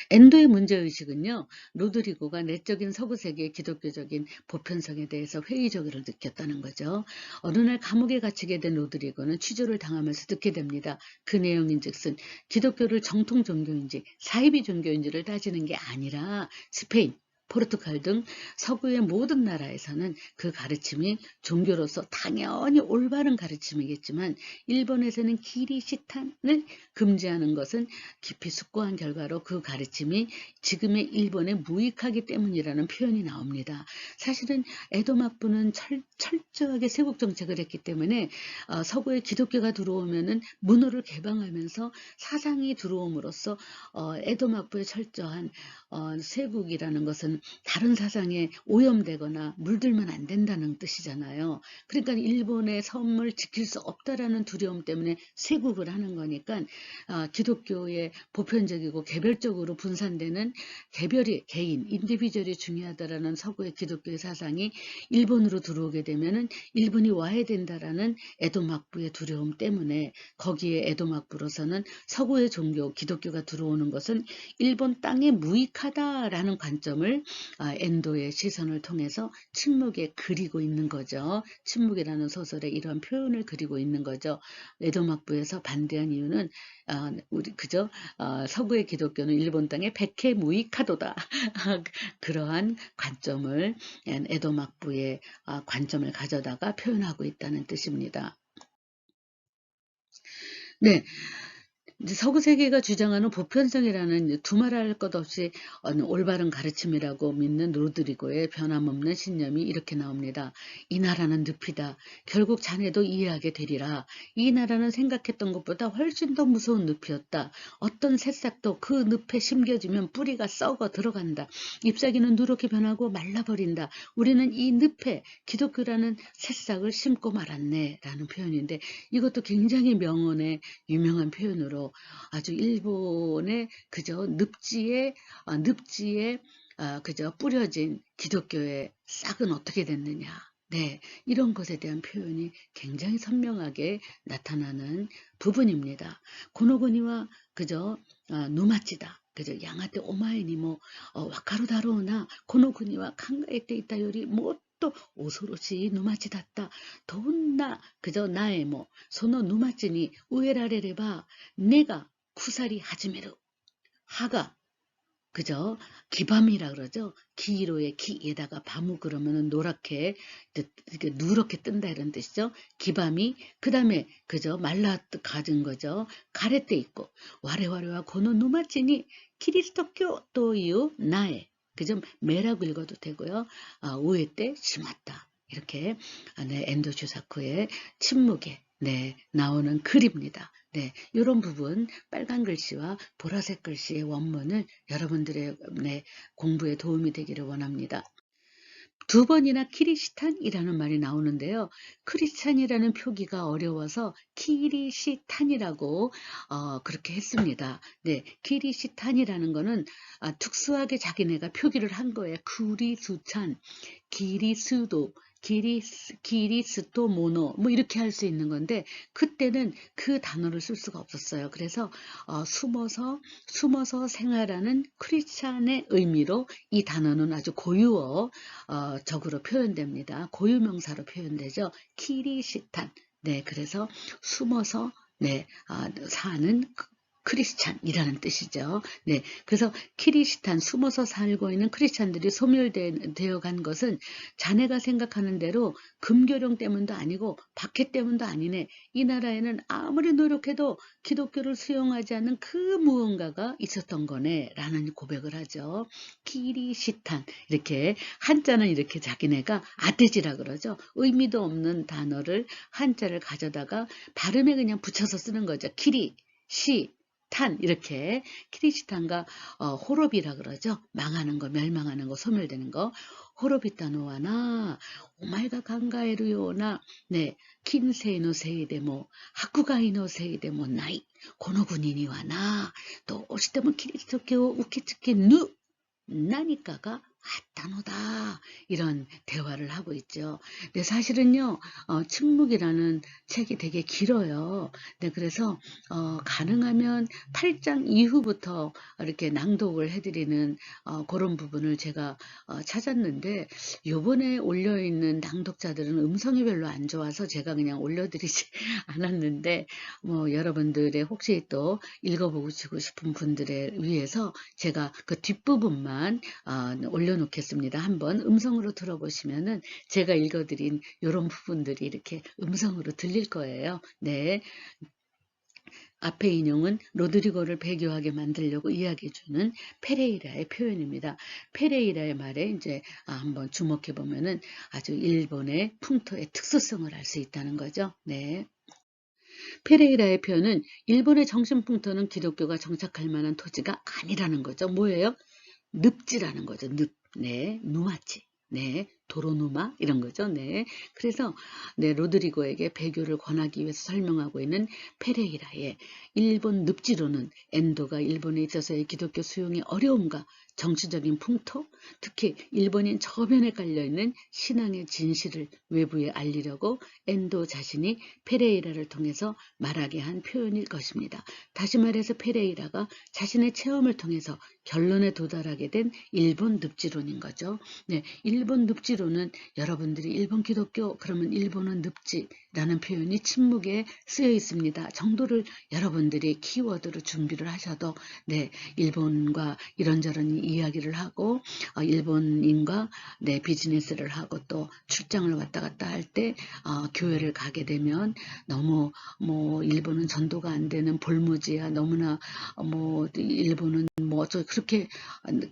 엔도의 문제의식은요, 로드리고가 내적인 서구 세계의 기독교적인 보편성에 대해서 회의적으로 느꼈다는 거죠. 어느 날 감옥에 갇히게 된 로드리고는 취조를 당하면서 듣게 됩니다. 그 내용인즉슨 기독교를 정통 종교인지 사이비 종교인지를 따지는 게 아니라 스페인, 포르투갈 등 서구의 모든 나라에서는 그 가르침이 종교로서 당연히 올바른 가르침이겠지만 일본에서는 기리시탄을 금지하는 것은 깊이 숙고한 결과로 그 가르침이 지금의 일본에 무익하기 때문이라는 표현이 나옵니다. 사실은 에도 막부는 철저하게 세국 정책을 했기 때문에 서구에 기독교가 들어오면은 문호를 개방하면서 사상이 들어옴으로써 에도 막부의 철저한 세국이라는 것은 다른 사상에 오염되거나 물들면 안 된다는 뜻이잖아요. 그러니까 일본의 섬을 지킬 수 없다라는 두려움 때문에 세국을 하는 거니까 기독교의 보편적이고 개별적으로 분산되는 개인, 인디비주얼이 중요하다라는 서구의 기독교의 사상이 일본으로 들어오게 되면은 일본이 와야 된다라는 에도 막부의 두려움 때문에 거기에 에도 막부로서는 서구의 종교, 기독교가 들어오는 것은 일본 땅에 무익하다라는 관점을 엔도의 시선을 통해서 침묵에 그리고 있는 거죠. 침묵이라는 소설에 이런 표현을 그리고 있는 거죠. 에도 막부에서 반대한 이유는 우리 그저 서구의 기독교는 일본 땅에 백해 무익하도다. 그러한 관점을 에도 막부의 관점을 가져다가 표현하고 있다는 뜻입니다. 네. 서구 세계가 주장하는 보편성이라는 두말할 것 없이 올바른 가르침이라고 믿는 로드리고의 변함없는 신념이 이렇게 나옵니다. 이 나라는 늪이다. 결국 자네도 이해하게 되리라. 이 나라는 생각했던 것보다 훨씬 더 무서운 늪이었다. 어떤 새싹도 그 늪에 심겨지면 뿌리가 썩어 들어간다. 잎사귀는 누렇게 변하고 말라버린다. 우리는 이 늪에 기독교라는 새싹을 심고 말았네. 라는 표현인데 이것도 굉장히 명언의 유명한 표현으로 아주 일본의 그저 늪지에 그저 뿌려진 기독교의 싹은 어떻게 됐느냐. 네, 이런 것에 대한 표현이 굉장히 선명하게 나타나는 부분입니다. 고노고니와 그저 누마치다. 그저 양아테 오마에니 뭐 와카루다로우나 고노고니와 칸가에테 있다 요리 뭐と恐ろしい沼地だった。どんな그저苗もその沼地に植えられれば根が腐り始める。葉が 그죠? 기밤이라 그러죠? 기로의 기에다가 밤우 그러면은 노랗게 누렇게 뜬다 이런 뜻이죠. 기밤이 그다음에 그죠? 말라 가진 거죠. 가래때 있고 와레와레와 고노 누마치니 키리스토교 또유 나에 그죠? 매라고 읽어도 되고요. 오해 때 심었다. 이렇게 네, 엔도 주사쿠의 침묵에 네, 나오는 글입니다. 네, 이런 부분 빨간 글씨와 보라색 글씨의 원문을 여러분들의 네, 공부에 도움이 되기를 원합니다. 두 번이나 키리시탄이라는 말이 나오는데요. 크리스찬이라는 표기가 어려워서 키리시탄이라고 그렇게 했습니다. 네, 키리시탄이라는 거는 특수하게 자기네가 표기를 한 거예요. 크리수찬, 기리수도, 기리스토 모노 뭐 이렇게 할 수 있는 건데 그때는 그 단어를 쓸 수가 없었어요. 그래서 숨어서 생활하는 크리스찬의 의미로 이 단어는 아주 고유어적으로 표현됩니다. 고유명사로 표현되죠. 키리시탄. 네, 그래서 숨어서 네, 사는 크리스찬이라는 뜻이죠. 네, 그래서 키리스탄, 숨어서 살고 있는 크리스찬들이 소멸되어 간 것은 자네가 생각하는 대로 금교령 때문도 아니고 박해 때문도 아니네. 이 나라에는 아무리 노력해도 기독교를 수용하지 않는 그 무언가가 있었던 거네 라는 고백을 하죠. 키리시탄, 이렇게 한자는 이렇게 자기네가 아떼지라 그러죠. 의미도 없는 단어를 한자를 가져다가 발음에 그냥 붙여서 쓰는 거죠. 키리, 시, 탄, 이렇게 키리시탄과 호럽이라 그러죠. 망하는 거, 멸망하는 거, 소멸되는 거. 호럽이타노와나 오마이가 간가에루요나 네, 킨세이노 세이데모 하쿠가이노 세이데모 나이 고노군이니와나 또 오시테모 키리스토교 우키츠키 누 나니까가 아따노다 이런 대화를 하고 있죠. 근데 사실은요, 침묵이라는 책이 되게 길어요. 네, 그래서 가능하면 8장 이후부터 이렇게 낭독을 해드리는 그런 부분을 제가 찾았는데 요번에 올려있는 낭독자들은 음성이 별로 안 좋아서 제가 그냥 올려드리지 않았는데 뭐 여러분들의 혹시 또 읽어보고 싶은 분들에 위해서 제가 그 뒷부분만 올려놓겠습니다. 한번 음성으로 들어보시면은 제가 읽어드린 이런 부분들이 이렇게 음성으로 들릴 거예요. 네. 앞에 인용은 로드리고를 배교하게 만들려고 이야기해주는 페레이라의 표현입니다. 페레이라의 말에 이제 한번 주목해 보면은 아주 일본의 풍토의 특수성을 알 수 있다는 거죠. 네. 페레이라의 표현은 일본의 정신풍토는 기독교가 정착할 만한 토지가 아니라는 거죠. 뭐예요? 늪지라는 거죠. 늪. 네. 누마치. 네. 도로누마 이런 거죠. 네. 그래서 네, 로드리고에게 배교를 권하기 위해서 설명하고 있는 페레이라의 일본 늪지로는 엔도가 일본에 있어서의 기독교 수용의 어려움과 정치적인 풍토, 특히 일본인 저변에 깔려있는 신앙의 진실을 외부에 알리려고 엔도 자신이 페레이라를 통해서 말하게 한 표현일 것입니다. 다시 말해서 페레이라가 자신의 체험을 통해서 결론에 도달하게 된 일본 늪지론인 거죠. 네, 일본 늪지론은 여러분들이 일본 기독교 그러면 일본은 늪지라는 표현이 침묵에 쓰여 있습니다. 정도를 여러분들이 키워드로 준비를 하셔도 네, 일본과 이런저런 이야기를 하고 일본인과 네, 비즈니스를 하고 또 출장을 왔다 갔다 할 때 교회를 가게 되면 너무 뭐 일본은 전도가 안 되는 볼모지야 너무나 뭐 일본은 뭐 그렇게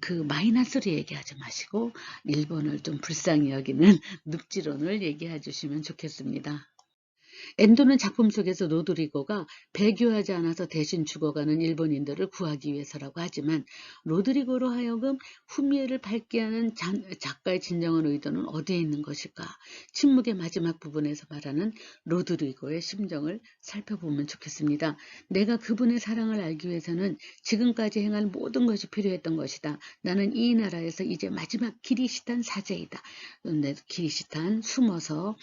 그 마이너스로 얘기하지 마시고 일본을 좀 불쌍히 여기는 늪지론을 얘기해 주시면 좋겠습니다. 엔도는 작품 속에서 로드리고가 배교하지 않아서 대신 죽어가는 일본인들을 구하기 위해서라고 하지만 로드리고로 하여금 후미에를 밟게 하는 작가의 진정한 의도는 어디에 있는 것일까? 침묵의 마지막 부분에서 말하는 로드리고의 심정을 살펴보면 좋겠습니다. 내가 그분의 사랑을 알기 위해서는 지금까지 행한 모든 것이 필요했던 것이다. 나는 이 나라에서 이제 마지막 기리시탄 사제이다. 기리시탄 숨어서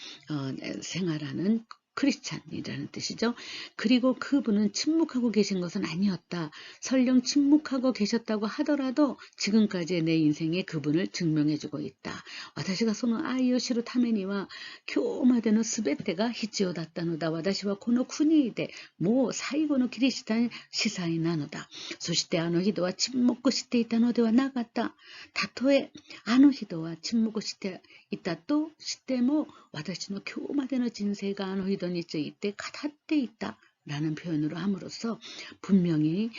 생활하는 크리스찬이라는 뜻이죠. 그리고 그분은 침묵하고 계신 것은 아니었다. 설령 침묵하고 계셨다고 하더라도 지금까지의 내 인생에 그분을 증명해주고 있다. 와다시가 소노 아이요시로 타메니와 교마데노 스베테가 히치오다tta노다. 와다시와 코노 쿠니이데 모 사이고노 기리시탄 시사이 나노다. そしてあの人は沈黙していたのではなかった。たとえあの人は沈黙していたとしても私の今日までの人生があの人について語っていた라는 표현으로 함으로써 분명히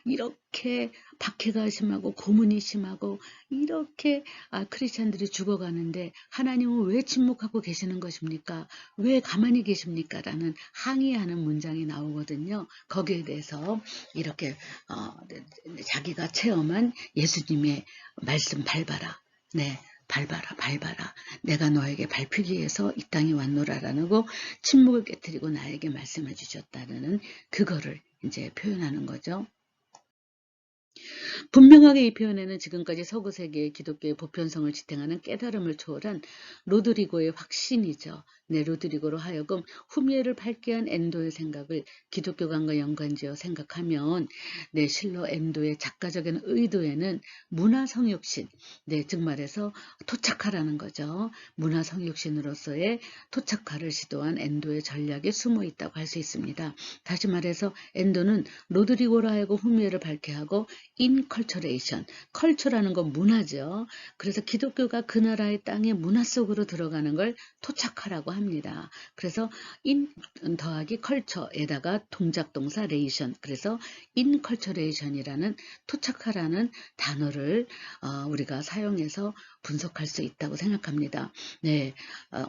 이렇게 박해가 심하고 고문이 심하고 이렇게 크리스찬들이 죽어가는데 하나님은 왜 침묵하고 계시는 것입니까? 왜 가만히 계십니까? 라는 항의하는 문장이 나오거든요. 거기에 대해서 이렇게 자기가 체험한 예수님의 말씀 밟아라. 네. 밟아라. 내가 너에게 밟히기 위해서 이 땅에 왔노라라는 거 침묵을 깨뜨리고 나에게 말씀해 주셨다는 그거를 이제 표현하는 거죠. 분명하게 이 표현에는 지금까지 서구 세계의 기독교의 보편성을 지탱하는 깨달음을 초월한 로드리고의 확신이죠. 네, 로드리고로 하여금 후미에를 밝게 한 엔도의 생각을 기독교관과 연관지어 생각하면, 네, 실로 엔도의 작가적인 의도에는 문화 성육신, 네, 즉 말해서 토착화라는 거죠. 문화 성육신으로서의 토착화를 시도한 엔도의 전략이 숨어 있다고 할 수 있습니다. 다시 말해서 엔도는 로드리고로 하여금 후미에를 밝게 하고 인컬처레이션, 컬처라는 건 문화죠. 그래서 기독교가 그 나라의 땅의 문화 속으로 들어가는 걸 토착화라고 합니다. 그래서 인 더하기 컬처에다가 동작동사 레이션, 그래서 인컬처레이션이라는 토착화라는 단어를 우리가 사용해서 분석할 수 있다고 생각합니다. 네,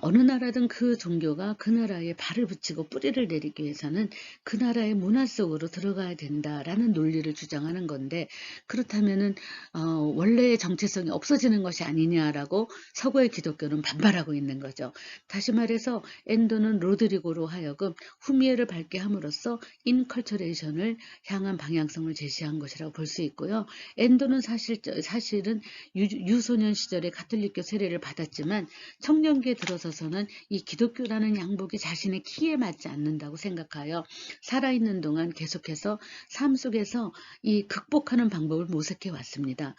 어느 나라든 그 종교가 그 나라에 발을 붙이고 뿌리를 내리기 위해서는 그 나라의 문화 속으로 들어가야 된다라는 논리를 주장하는 건데, 그렇다면은 원래의 정체성이 없어지는 것이 아니냐라고 서구의 기독교는 반발하고 있는 거죠. 다시 말해서 엔도는 로드리고로 하여금 후미에를 밝게 함으로써 인컬처레이션을 향한 방향성을 제시한 것이라고 볼 수 있고요. 엔도는 사실은 유소년 시절에 가톨릭교 세례를 받았지만 청년기에 들어서서는 이 기독교라는 양복이 자신의 키에 맞지 않는다고 생각하여 살아있는 동안 계속해서 삶 속에서 이 극복하는 방법을 모색해 왔습니다.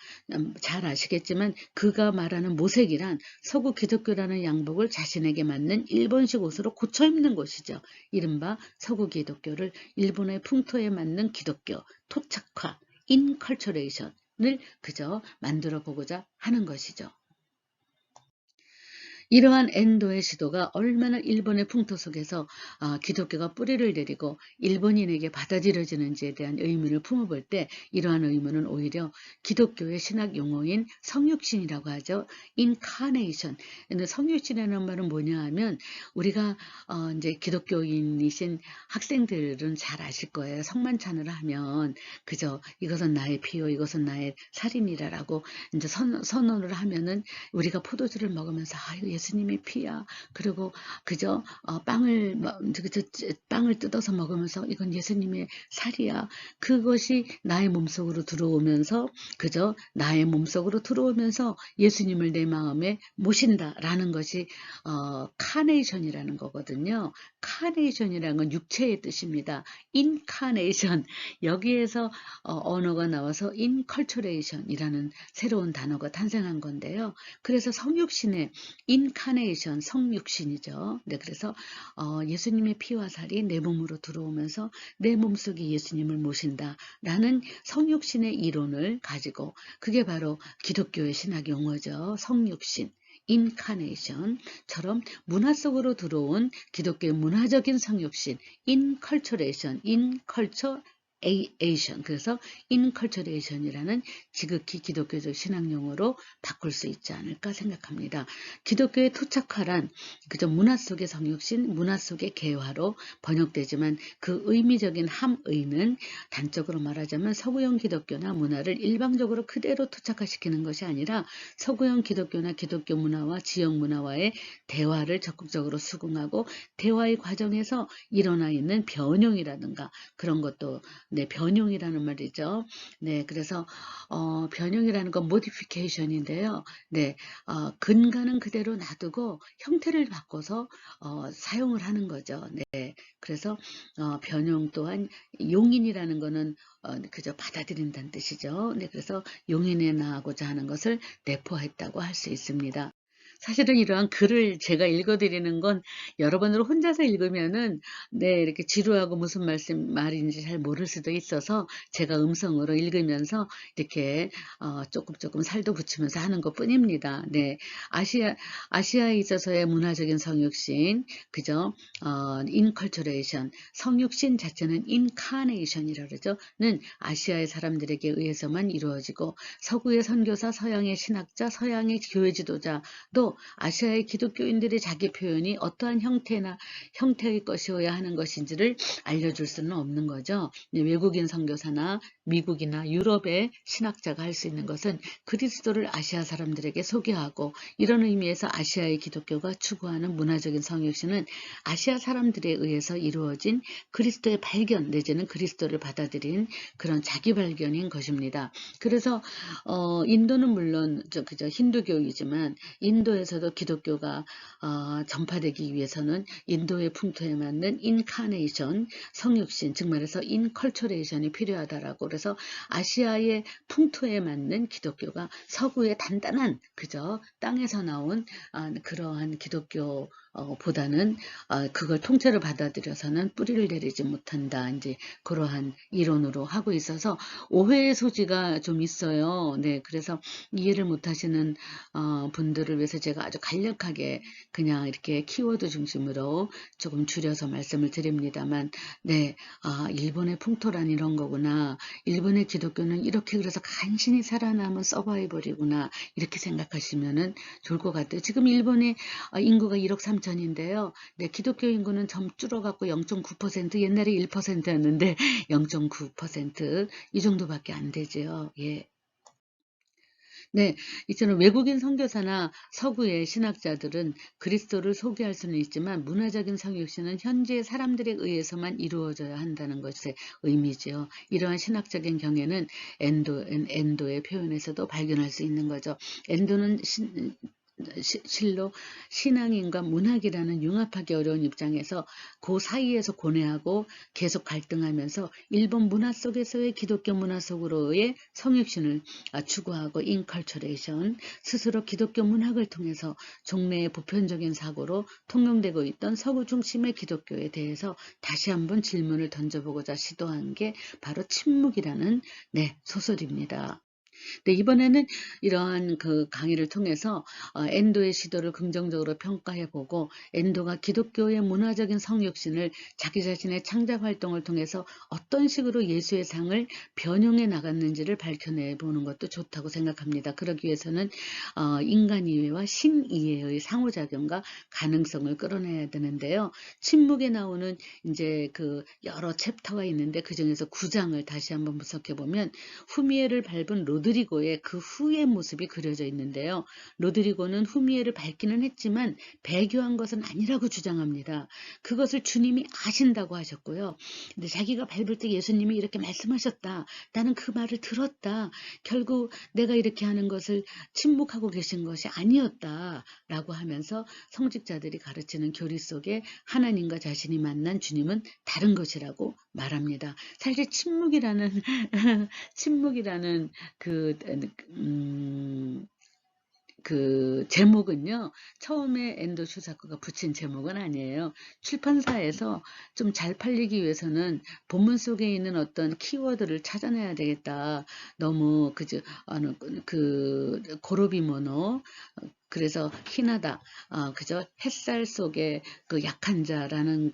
잘 아시겠지만 그가 말하는 모색이란 서구 기독교라는 양복을 자신에게 맞는 일본식 옷으로 고쳐 입는 것이죠. 이른바 서구 기독교를 일본의 풍토에 맞는 기독교, 토착화, 인컬처레이션을 그저 만들어 보고자 하는 것이죠. 이러한 엔도의 시도가 얼마나 일본의 풍토 속에서 기독교가 뿌리를 내리고 일본인에게 받아들여지는지에 대한 의문을 품어볼 때, 이러한 의문은 오히려 기독교의 신학 용어인 성육신이라고 하죠. 인카네이션. 성육신이라는 말은 뭐냐 하면, 우리가 이제 기독교인이신 학생들은 잘 아실 거예요. 성만찬을 하면 그저 이것은 나의 피요, 이것은 나의 살이니라라고 이제 선언을 하면은, 우리가 포도주를 먹으면서 아유 예수님의 피야. 그리고 그저 빵을 뜯어서 먹으면서 이건 예수님의 살이야. 그것이 나의 몸속으로 들어오면서, 그저 나의 몸속으로 들어오면서 예수님을 내 마음에 모신다라는 것이 카네이션이라는 거거든요. 카네이션이라는 건 육체의 뜻입니다. 인카네이션, 여기에서 언어가 나와서 인컬처레이션이라는 새로운 단어가 탄생한 건데요. 그래서 성육신의 인카네이션, 성육신이죠. 네, 그래서 예수님의 피와 살이 내 몸으로 들어오면서 내 몸속에 예수님을 모신다라는 성육신의 이론을 가지고, 그게 바로 기독교의 신학 용어죠. 성육신. 인카네이션처럼 문화 속으로 들어온 기독교의 문화적인 성육신, 인컬처레이션, 인컬처 에이션, 그래서 인컬처레이션이라는 지극히 기독교적 신학 용어로 바꿀 수 있지 않을까 생각합니다. 기독교의 토착화란 그저 문화 속의 성육신, 문화 속의 개화로 번역되지만 그 의미적인 함의는 단적으로 말하자면 서구형 기독교나 문화를 일방적으로 그대로 토착화시키는 것이 아니라 서구형 기독교나 기독교 문화와 지역 문화와의 대화를 적극적으로 수긍하고 대화의 과정에서 일어나 있는 변형이라든가 그런 것도, 네, 변형이라는 말이죠. 네, 그래서 변형이라는 건 모디피케이션인데요. 네, 근간은 그대로 놔두고 형태를 바꿔서 사용을 하는 거죠. 네, 그래서 변형 또한 용인이라는 거는 그저 받아들인다는 뜻이죠. 네, 그래서 용인에 나가고자 하는 것을 내포했다고 할 수 있습니다. 사실은 이러한 글을 제가 읽어드리는 건 여러분으로 혼자서 읽으면은 네, 이렇게 지루하고 무슨 말인지 잘 모를 수도 있어서 제가 음성으로 읽으면서 이렇게 조금 살도 붙이면서 하는 것 뿐입니다. 네, 아시아에 있어서의 문화적인 성육신, 그죠? 인컬처레이션, 성육신 자체는 인카네이션이라고 그러죠.는 아시아의 사람들에게 의해서만 이루어지고 서구의 선교사, 서양의 신학자, 서양의 교회 지도자도 하더라도 아시아의 기독교인들의 자기 표현이 어떠한 형태의 것이어야 하는 것인지를 알려줄 수는 없는 거죠. 외국인 선교사나 미국이나 유럽의 신학자가 할 수 있는 것은 그리스도를 아시아 사람들에게 소개하고, 이런 의미에서 아시아의 기독교가 추구하는 문화적인 성육신은 아시아 사람들에 의해서 이루어진 그리스도의 발견 내지는 그리스도를 받아들인 그런 자기 발견인 것입니다. 그래서 인도는 물론 그저 힌두교이지만 인도에서도 기독교가 전파되기 위해서는 인도의 풍토에 맞는 인카네이션, 성육신, 즉 말해서 인컬처레이션이 필요하다라고. 그래서 아시아의 풍토에 맞는 기독교가 서구의 단단한 그저 땅에서 나온 그러한 기독교 보다는 그걸 통째로 받아들여서는 뿌리를 내리지 못한다. 이제 그러한 이론으로 하고 있어서 오해의 소지가 좀 있어요. 네, 그래서 이해를 못하시는 분들을 위해서 제가 아주 간략하게 그냥 이렇게 키워드 중심으로 조금 줄여서 말씀을 드립니다만, 네, 일본의 풍토란 이런 거구나. 일본의 기독교는 이렇게 그래서 간신히 살아남은 서바이벌이구나. 이렇게 생각하시면은 좋을 것 같아요. 지금 일본의 인구가 1억 3천인데요. 네, 기독교 인구는 점 줄어갖고 0.9%, 옛날에 1%였는데 0.9% 이 정도밖에 안 되죠. 예. 네, 이처럼 외국인 선교사나 서구의 신학자들은 그리스도를 소개할 수는 있지만 문화적인 성육신은 현지의 사람들에 의해서만 이루어져야 한다는 것의 의미죠. 이러한 신학적인 경애는 엔도의 표현에서도 발견할 수 있는 거죠. 엔도는 실로 신앙인과 문학이라는 융합하기 어려운 입장에서 그 사이에서 고뇌하고 계속 갈등하면서 일본 문화 속에서의 기독교 문화 속으로의 성육신을 추구하고 인컬처레이션, 스스로 기독교 문학을 통해서 종래의 보편적인 사고로 통용되고 있던 서구 중심의 기독교에 대해서 다시 한번 질문을 던져보고자 시도한 게 바로 침묵이라는 소설입니다. 네, 이번에는 이러한 그 강의를 통해서 엔도의 시도를 긍정적으로 평가해보고, 엔도가 기독교의 문화적인 성육신을 자기 자신의 창작 활동을 통해서 어떤 식으로 예수의 상을 변형해 나갔는지를 밝혀내보는 것도 좋다고 생각합니다. 그러기 위해서는 인간 이해와 신 이해의 상호작용과 가능성을 끌어내야 되는데요. 침묵에 나오는 이제 그 여러 챕터가 있는데 그 중에서 9장을 다시 한번 분석해보면 후미에를 밟은 로드리고의 그 후의 모습이 그려져 있는데요. 로드리고는 후미에를 밟기는 했지만 배교한 것은 아니라고 주장합니다. 그것을 주님이 아신다고 하셨고요. 근데 자기가 밟을 때 예수님이 이렇게 말씀하셨다. 나는 그 말을 들었다. 결국 내가 이렇게 하는 것을 침묵하고 계신 것이 아니었다. 라고 하면서 성직자들이 가르치는 교리 속에 하나님과 자신이 만난 주님은 다른 것이라고 말합니다. 사실 침묵이라는 그, 그 제목은요, 처음에 엔도 슈사코가 붙인 제목은 아니에요. 출판사에서 좀 잘 팔리기 위해서는 본문 속에 있는 어떤 키워드를 찾아내야 되겠다. 너무 그 고로비모노, 그래서 희나다, 그저 햇살 속에 그 약한 자라는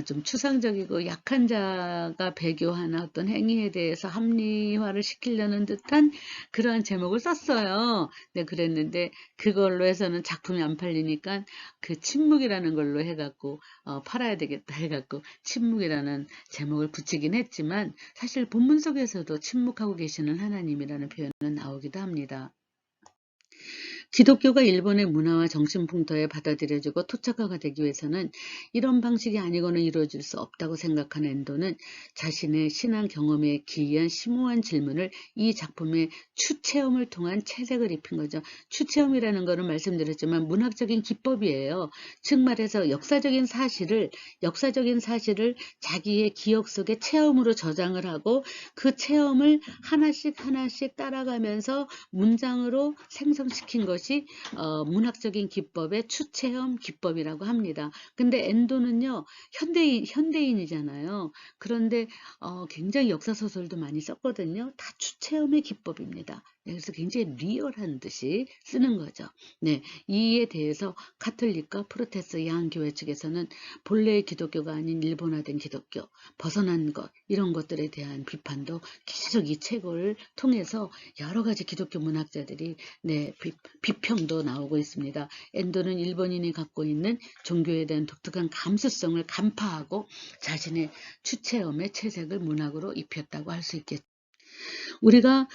좀 추상적이고 약한 자가 배교하는 어떤 행위에 대해서 합리화를 시키려는 듯한 그러한 제목을 썼어요. 네, 그랬는데 그걸로 해서는 작품이 안 팔리니까 그 침묵이라는 걸로 해갖고 팔아야 되겠다 해갖고 침묵이라는 제목을 붙이긴 했지만, 사실 본문 속에서도 침묵하고 계시는 하나님이라는 표현은 나오기도 합니다. 기독교가 일본의 문화와 정신풍토에 받아들여지고 토착화가 되기 위해서는 이런 방식이 아니고는 이루어질 수 없다고 생각하는 엔도는 자신의 신앙 경험에 기이한 심오한 질문을 이 작품의 추체험을 통한 채색을 입힌 거죠. 추체험이라는 것은 말씀드렸지만 문학적인 기법이에요. 즉 말해서 역사적인 사실을 자기의 기억 속에 체험으로 저장을 하고 그 체험을 하나씩 따라가면서 문장으로 생성시킨 것이 문학적인 기법의 추체험 기법이라고 합니다. 근데 엔도는요, 현대인이잖아요. 그런데 굉장히 역사소설도 많이 썼거든요. 다 추체험의 기법입니다. 네, 그래서 굉장히 리얼한 듯이 쓰는 거죠. 네, 이에 대해서 카톨릭과 프로테스 양교회 측에서는 본래의 기독교가 아닌 일본화된 기독교, 벗어난 것, 이런 것들에 대한 비판도 계속 이 책을 통해서 여러 가지 기독교 문학자들이 네, 비평도 나오고 있습니다. 엔도는 일본인이 갖고 있는 종교에 대한 독특한 감수성을 간파하고 자신의 추체험의 채색을 문학으로 입혔다고 할 수 있겠죠. 우리가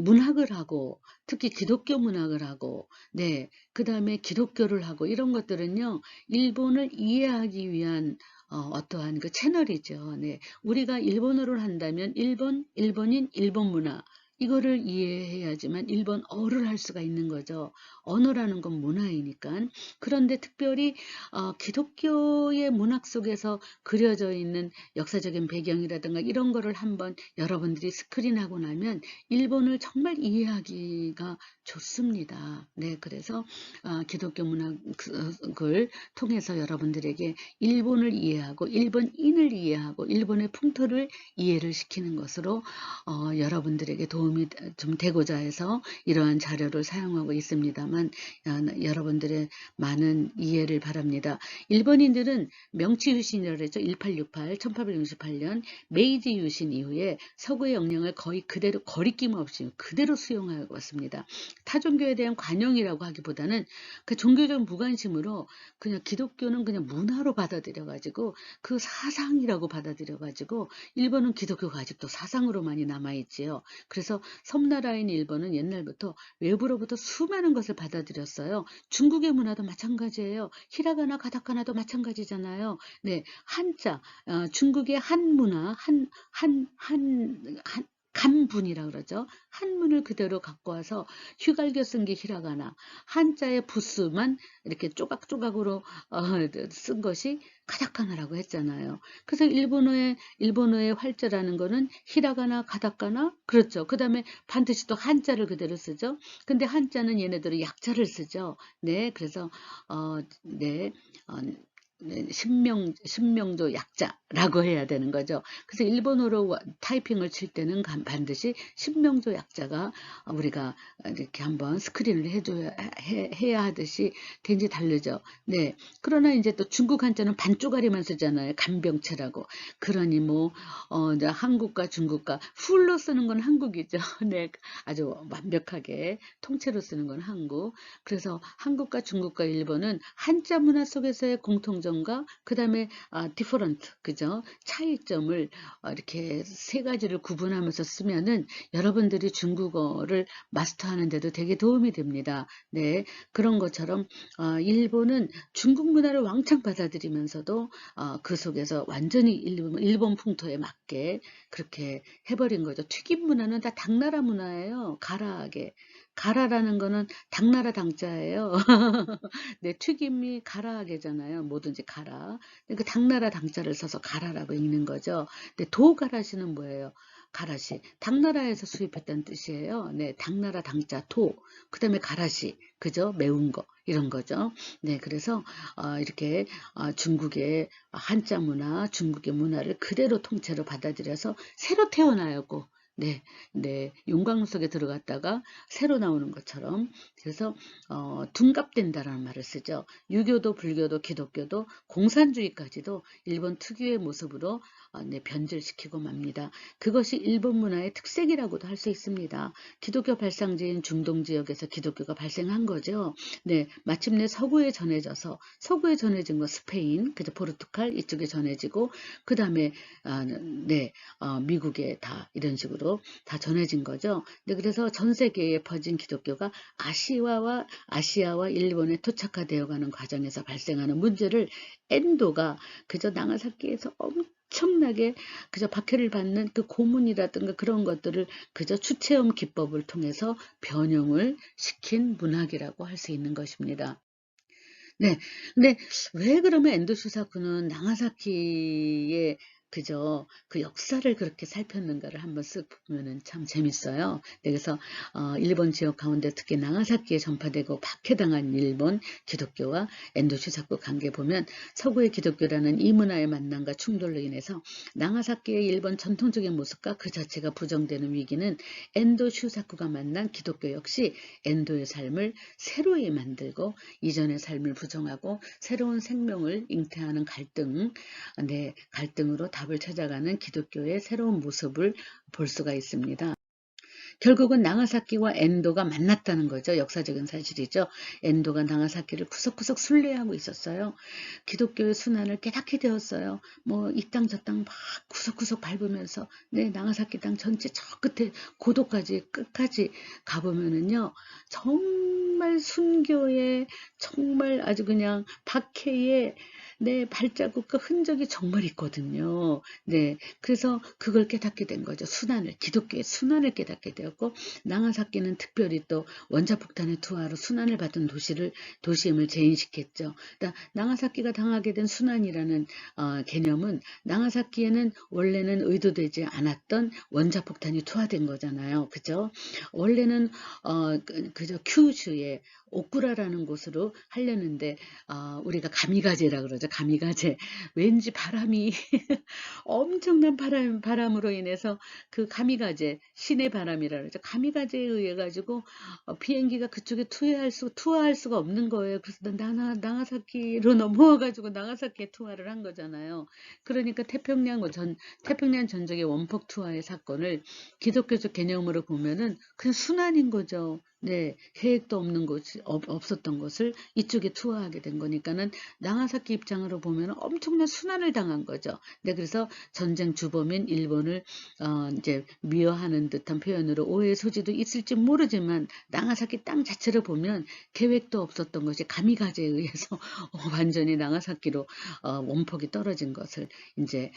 문학을 하고 특히 기독교 문학을 하고 네, 그다음에 기독교를 하고 이런 것들은요. 일본을 이해하기 위한 어떠한 그 채널이죠. 네. 우리가 일본어를 한다면 일본인, 일본 문화 이거를 이해해야지만 일본어를 할 수가 있는 거죠. 언어라는 건 문화이니까. 그런데 특별히 기독교의 문학 속에서 그려져 있는 역사적인 배경이라든가 이런 거를 한번 여러분들이 스크린하고 나면 일본을 정말 이해하기가 좋습니다. 네, 그래서 기독교 문학을 통해서 여러분들에게 일본을 이해하고 일본인을 이해하고 일본의 풍토를 이해를 시키는 것으로 여러분들에게 도움이 좀 되고자 해서 이러한 자료를 사용하고 있습니다만 여러분들의 많은 이해를 바랍니다. 일본인들은 명치 유신이라고 했죠. 1868, 1868년 메이지 유신 이후에 서구의 영향을 거의 그대로 거리낌 없이 그대로 수용하고 왔습니다. 타종교에 대한 관용이라고 하기보다는 그 종교적 무관심으로 그냥 기독교는 그냥 문화로 받아들여가지고 그 사상이라고 받아들여가지고 일본은 기독교가 아직도 사상으로 많이 남아있지요. 그래서 섬나라인 일본은 옛날부터 외부로부터 수많은 것을 받아들였어요. 중국의 문화도 마찬가지예요. 히라가나 가타카나도 마찬가지잖아요. 네, 한자, 중국의 한 문화, 간분이라 그러죠. 한문을 그대로 갖고 와서 휘갈겨 쓴 게 히라가나, 한자의 부수만 이렇게 조각조각으로 쓴 것이 가타카나라고 했잖아요. 그래서 일본어의 활자라는 거는 히라가나, 가타카나, 그렇죠. 그 다음에 반드시 또 한자를 그대로 쓰죠. 근데 한자는 얘네들은 약자를 쓰죠. 네, 그래서 네. 네, 신명조 약자라고 해야 되는 거죠. 그래서 일본어로 타이핑을 칠 때는 반드시 신명조 약자가 우리가 이렇게 한번 스크린을 해야 하듯이 굉장히 다르죠. 네. 그러나 이제 또 중국 한자는 반쪽짜리만 쓰잖아요. 간병체라고. 그러니 뭐, 이제 한국과 중국과 풀로 쓰는 건 한국이죠. 네. 아주 완벽하게 통째로 쓰는 건 한국. 그래서 한국과 중국과 일본은 한자 문화 속에서의 공통점과 그다음에 different 그죠? 차이점을 이렇게 세 가지를 구분하면서 쓰면은 여러분들이 중국어를 마스터하는 데도 되게 도움이 됩니다. 네. 그런 것처럼 일본은 중국 문화를 왕창 받아들이면서도 그 속에서 완전히 일본 풍토에 맞게 그렇게 해버린 거죠. 튀김 문화는 다 당나라 문화예요. 가라하게. 가라라는 거는 당나라 당자예요. 네, 튀김이 가라하게잖아요. 뭐든지 가라. 그 당나라 당자를 써서 가라라고 읽는 거죠. 근데 도가라시는 뭐예요? 가라시. 당나라에서 수입했다는 뜻이에요. 네, 당나라 당자 도. 그 다음에 가라시. 그죠? 매운 거. 이런 거죠. 네, 그래서 이렇게 중국의 한자 문화, 중국의 문화를 그대로 통째로 받아들여서 새로 태어나고 네, 네, 용광 속에 들어갔다가 새로 나오는 것처럼 그래서 둔갑된다라는 말을 쓰죠. 유교도 불교도 기독교도 공산주의까지도 일본 특유의 모습으로 네, 변질시키고 맙니다. 그것이 일본 문화의 특색이라고도 할 수 있습니다. 기독교 발상지인 중동 지역에서 기독교가 발생한 거죠. 네, 마침내 서구에 전해진 거 스페인, 그죠, 포르투갈 이쪽에 전해지고 그 다음에 네, 미국에 다 이런 식으로 다 전해진 거죠. 네, 그래서 전 세계에 퍼진 기독교가 아시아와 일본에 토착화되어가는 과정에서 발생하는 문제를 엔도가 그저 나가사키에서 엄청나게 그저 박해를 받는 그 고문이라든가 그런 것들을 그저 추체험 기법을 통해서 변형을 시킨 문학이라고 할 수 있는 것입니다. 네. 근데 왜 그러면 엔도 슈사쿠는 나가사키에 그저 그 역사를 그렇게 살폈는가를 한번 쓱 보면은 참 재밌어요. 네, 그래서 일본 지역 가운데 특히 나가사키에 전파되고 박해당한 일본 기독교와 엔도 슈사쿠 관계 보면 서구의 기독교라는 이 문화의 만남과 충돌로 인해서 나가사키의 일본 전통적인 모습과 그 자체가 부정되는 위기는 엔도 슈사쿠가 만난 기독교 역시 엔도의 삶을 새로이 만들고 이전의 삶을 부정하고 새로운 생명을 잉태하는 갈등, 네, 갈등으로 답을 찾아가는 기독교의 새로운 모습을 볼 수가 있습니다. 결국은 나가사키와 엔도가 만났다는 거죠. 역사적인 사실이죠. 엔도가 나가사키를 구석구석 순례하고 있었어요. 기독교의 순환을 깨닫게 되었어요. 뭐 이 땅 저 땅 막 구석구석 밟으면서 네, 나가사키 땅 전체 저 끝에 고도까지 끝까지 가보면은요. 정말 순교의 정말 아주 그냥 박해의 네, 발자국과 흔적이 정말 있거든요. 네, 그래서 그걸 깨닫게 된 거죠. 순환을, 기독교의 순환을 깨닫게 되었고, 나가사키는 특별히 또 원자폭탄의 투하로 순환을 받은 도시임을 재인식했죠. 그러니까 나가사키가 당하게 된 순환이라는 개념은 나가사키에는 원래는 의도되지 않았던 원자폭탄이 투하된 거잖아요. 그죠? 원래는 그저 큐슈의 오쿠라라는 곳으로 하려는데 우리가 가미가제라 그러죠. 가미가제. 왠지 바람이 엄청난 바람으로 인해서 그 가미가제, 신의 바람이라 그러죠. 가미가제에 의해 가지고 비행기가 그쪽에 투하할 수가 없는 거예요. 그래서 나가사키로 넘어와 가지고 나가사키에 투하를 한 거잖아요. 그러니까 태평양 전적의 원폭 투하의 사건을 기독교적 개념으로 보면은 그냥 순환인 거죠. 네, 계획도 없었던 것을 이쪽에 투하하게 된 거니까는 나가사키 입장으로 보면 엄청난 순환을 당한 거죠. 네, 그래서 전쟁 주범인 일본을 이제 미워하는 듯한 표현으로 오해의 소지도 있을지 모르지만 나가사키 땅 자체를 보면 계획도 없었던 것이 가미가제에 의해서 완전히 나가사키로 원폭이 떨어진 것을 이제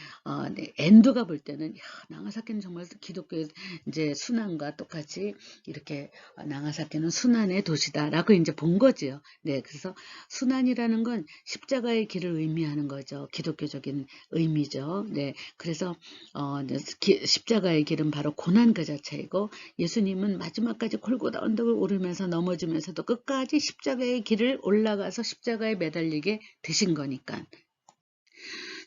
네, 엔도가 볼 때는 야, 나가사키는 정말 기독교의 이제 순환과 똑같이 이렇게 나가사키는 순환의 도시다라고 이제 본 거지요. 네, 그래서 순환이라는 건 십자가의 길을 의미하는 거죠. 기독교적인 의미죠. 네, 그래서 십자가의 길은 바로 고난 그 자체이고 예수님은 마지막까지 골고다 언덕을 오르면서 넘어지면서도 끝까지 십자가의 길을 올라가서 십자가에 매달리게 되신 거니까.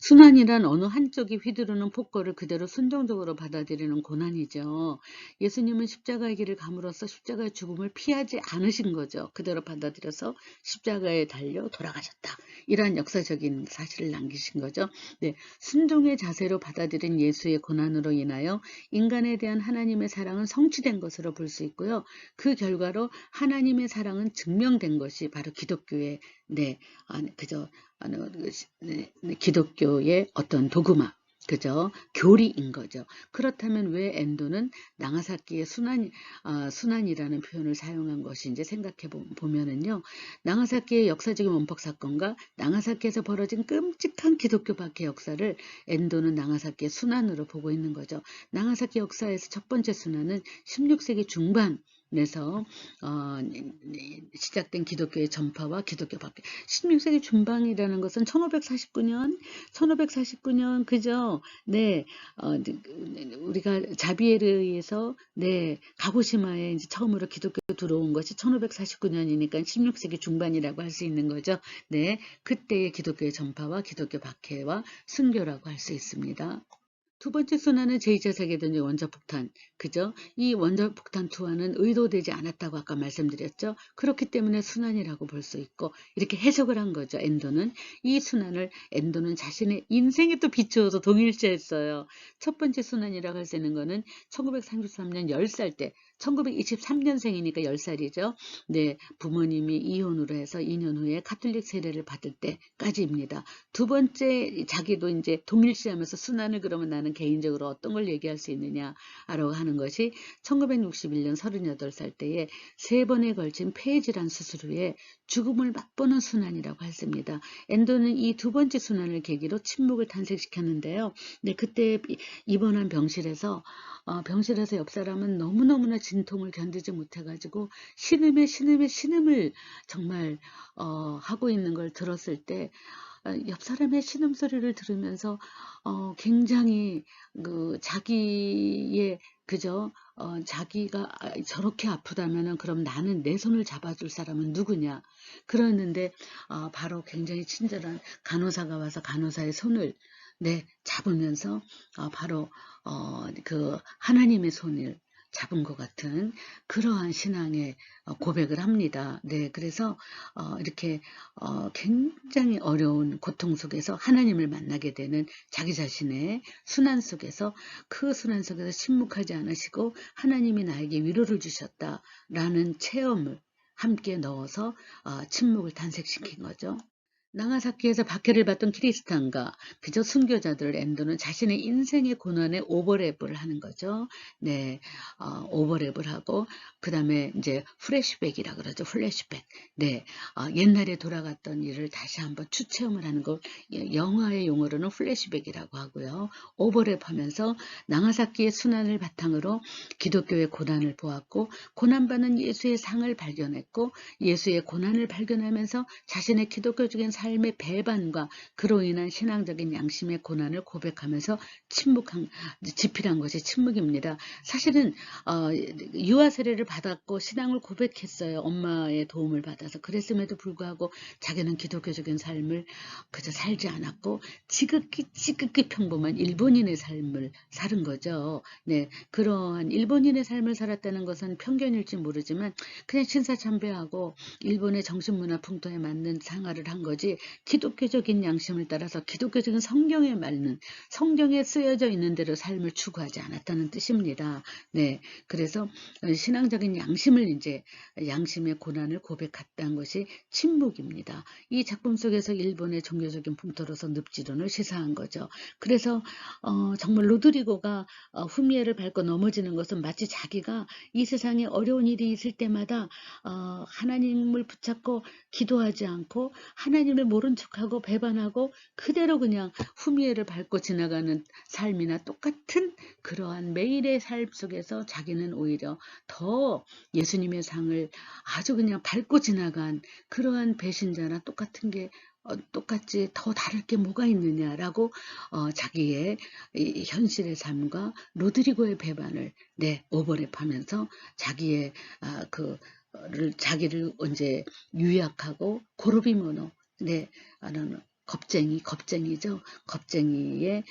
순환이란 어느 한쪽이 휘두르는 폭거를 그대로 순종적으로 받아들이는 고난이죠. 예수님은 십자가의 길을 감으로써 십자가의 죽음을 피하지 않으신 거죠. 그대로 받아들여서 십자가에 달려 돌아가셨다. 이러한 역사적인 사실을 남기신 거죠. 네, 순종의 자세로 받아들인 예수의 고난으로 인하여 인간에 대한 하나님의 사랑은 성취된 것으로 볼 수 있고요. 그 결과로 하나님의 사랑은 증명된 것이 바로 기독교의 네, 그저 기독교의 어떤 도그마, 그죠? 교리인 거죠. 그렇다면 왜 엔도는 나가사키의 순환이라는 표현을 사용한 것인지 생각해 보면은요, 나가사키의 역사적인 원폭 사건과 나가사키에서 벌어진 끔찍한 기독교 박해 역사를 엔도는 나가사키의 순환으로 보고 있는 거죠. 나가사키 역사에서 첫 번째 순환은 16세기 중반 에서 시작된 기독교의 전파와 기독교 박해. 16세기 중반이라는 것은 1549년 그죠? 네, 우리가 자비에르에 의해서 네 가고시마에 이제 처음으로 기독교 들어온 것이 1549년이니까 16세기 중반이라고 할 수 있는 거죠. 네, 그때의 기독교의 전파와 기독교 박해와 순교라고 할 수 있습니다. 두 번째 순환은 제2차 세계대전 원자폭탄, 그죠? 이 원자폭탄 투하는 의도되지 않았다고 아까 말씀드렸죠? 그렇기 때문에 순환이라고 볼 수 있고 이렇게 해석을 한 거죠. 엔도는 이 순환을 엔도는 자신의 인생에 또 비추어서 동일시했어요. 첫 번째 순환이라고 할 수 있는 거는 1933년 10살 때 1923년생이니까 10살이죠. 네, 부모님이 이혼으로 해서 2년 후에 가톨릭 세례를 받을 때까지입니다. 두 번째 자기도 이제 동일시하면서 순환을 그러면 나는 개인적으로 어떤 걸 얘기할 수 있느냐라고 하는 것이 1961년 38살 때에 3번에 걸친 폐질환 수술 후에 죽음을 맛보는 순환이라고 했습니다. 엔도는 이 두 번째 순환을 계기로 침묵을 탄생시켰는데요. 네, 그때 입원한 병실에서 옆 사람은 너무너무나 진통을 견디지 못해가지고 신음을 정말 하고 있는 걸 들었을 때 옆 사람의 신음소리를 들으면서 굉장히 자기의 그죠? 자기가 저렇게 아프다면은 그럼 나는 내 손을 잡아줄 사람은 누구냐? 그러는데 바로 굉장히 친절한 간호사가 와서 간호사의 손을 잡으면서 바로 하나님의 손을 잡은 것 같은 그러한 신앙의 고백을 합니다. 네, 그래서 이렇게 굉장히 어려운 고통 속에서 하나님을 만나게 되는 자기 자신의 순환 속에서 그 순환 속에서 침묵하지 않으시고 하나님이 나에게 위로를 주셨다라는 체험을 함께 넣어서 침묵을 탄생시킨 거죠. 나가사키에서 박해를 받던 크리스탄과 그저 순교자들 엔도는 자신의 인생의 고난에 오버랩을 하는 거죠. 네, 오버랩을 하고 그 다음에 이제 플래시백이라 그러죠. 플래시백. 네, 옛날에 돌아갔던 일을 다시 한번 추체험을 하는 걸 영화의 용어로는 플래시백이라고 하고요. 오버랩하면서 나가사키의 순환을 바탕으로 기독교의 고난을 보았고 고난받는 예수의 상을 발견했고 예수의 고난을 발견하면서 자신의 기독교적인 삶의 배반과 그로 인한 신앙적인 양심의 고난을 고백하면서 집필한 것이 침묵입니다. 사실은 유아 세례를 받았고 신앙을 고백했어요. 엄마의 도움을 받아서. 그랬음에도 불구하고 자기는 기독교적인 삶을 그저 살지 않았고 지극히 평범한 일본인의 삶을 사는 거죠. 네, 그러한 일본인의 삶을 살았다는 것은 편견일지 모르지만 그냥 신사참배하고 일본의 정신문화 풍토에 맞는 생활을 한 거지 기독교적인 양심을 따라서 기독교적인 성경에 맞는 성경에 쓰여져 있는 대로 삶을 추구하지 않았다는 뜻입니다. 네, 그래서 신앙적인 양심을 양심의 고난을 고백했다는 것이 침묵입니다. 이 작품 속에서 일본의 종교적인 풍토로서 늪지론을 시사한 거죠. 그래서 정말 로드리고가 후미에를 밟고 넘어지는 것은 마치 자기가 이 세상에 어려운 일이 있을 때마다 하나님을 붙잡고 기도하지 않고 하나님을 모른 척하고 배반하고 그대로 그냥 후미에를 밟고 지나가는 삶이나 똑같은 그러한 매일의 삶 속에서 자기는 오히려 더 예수님의 상을 아주 그냥 밟고 지나간 그러한 배신자나 똑같은 게 똑같이 더 다를 게 뭐가 있느냐라고 자기의 이 현실의 삶과 로드리고의 배반을 오버랩하면서 자기의 자기를 이제 유약하고 고르비모노 겁쟁이죠. 겁쟁이의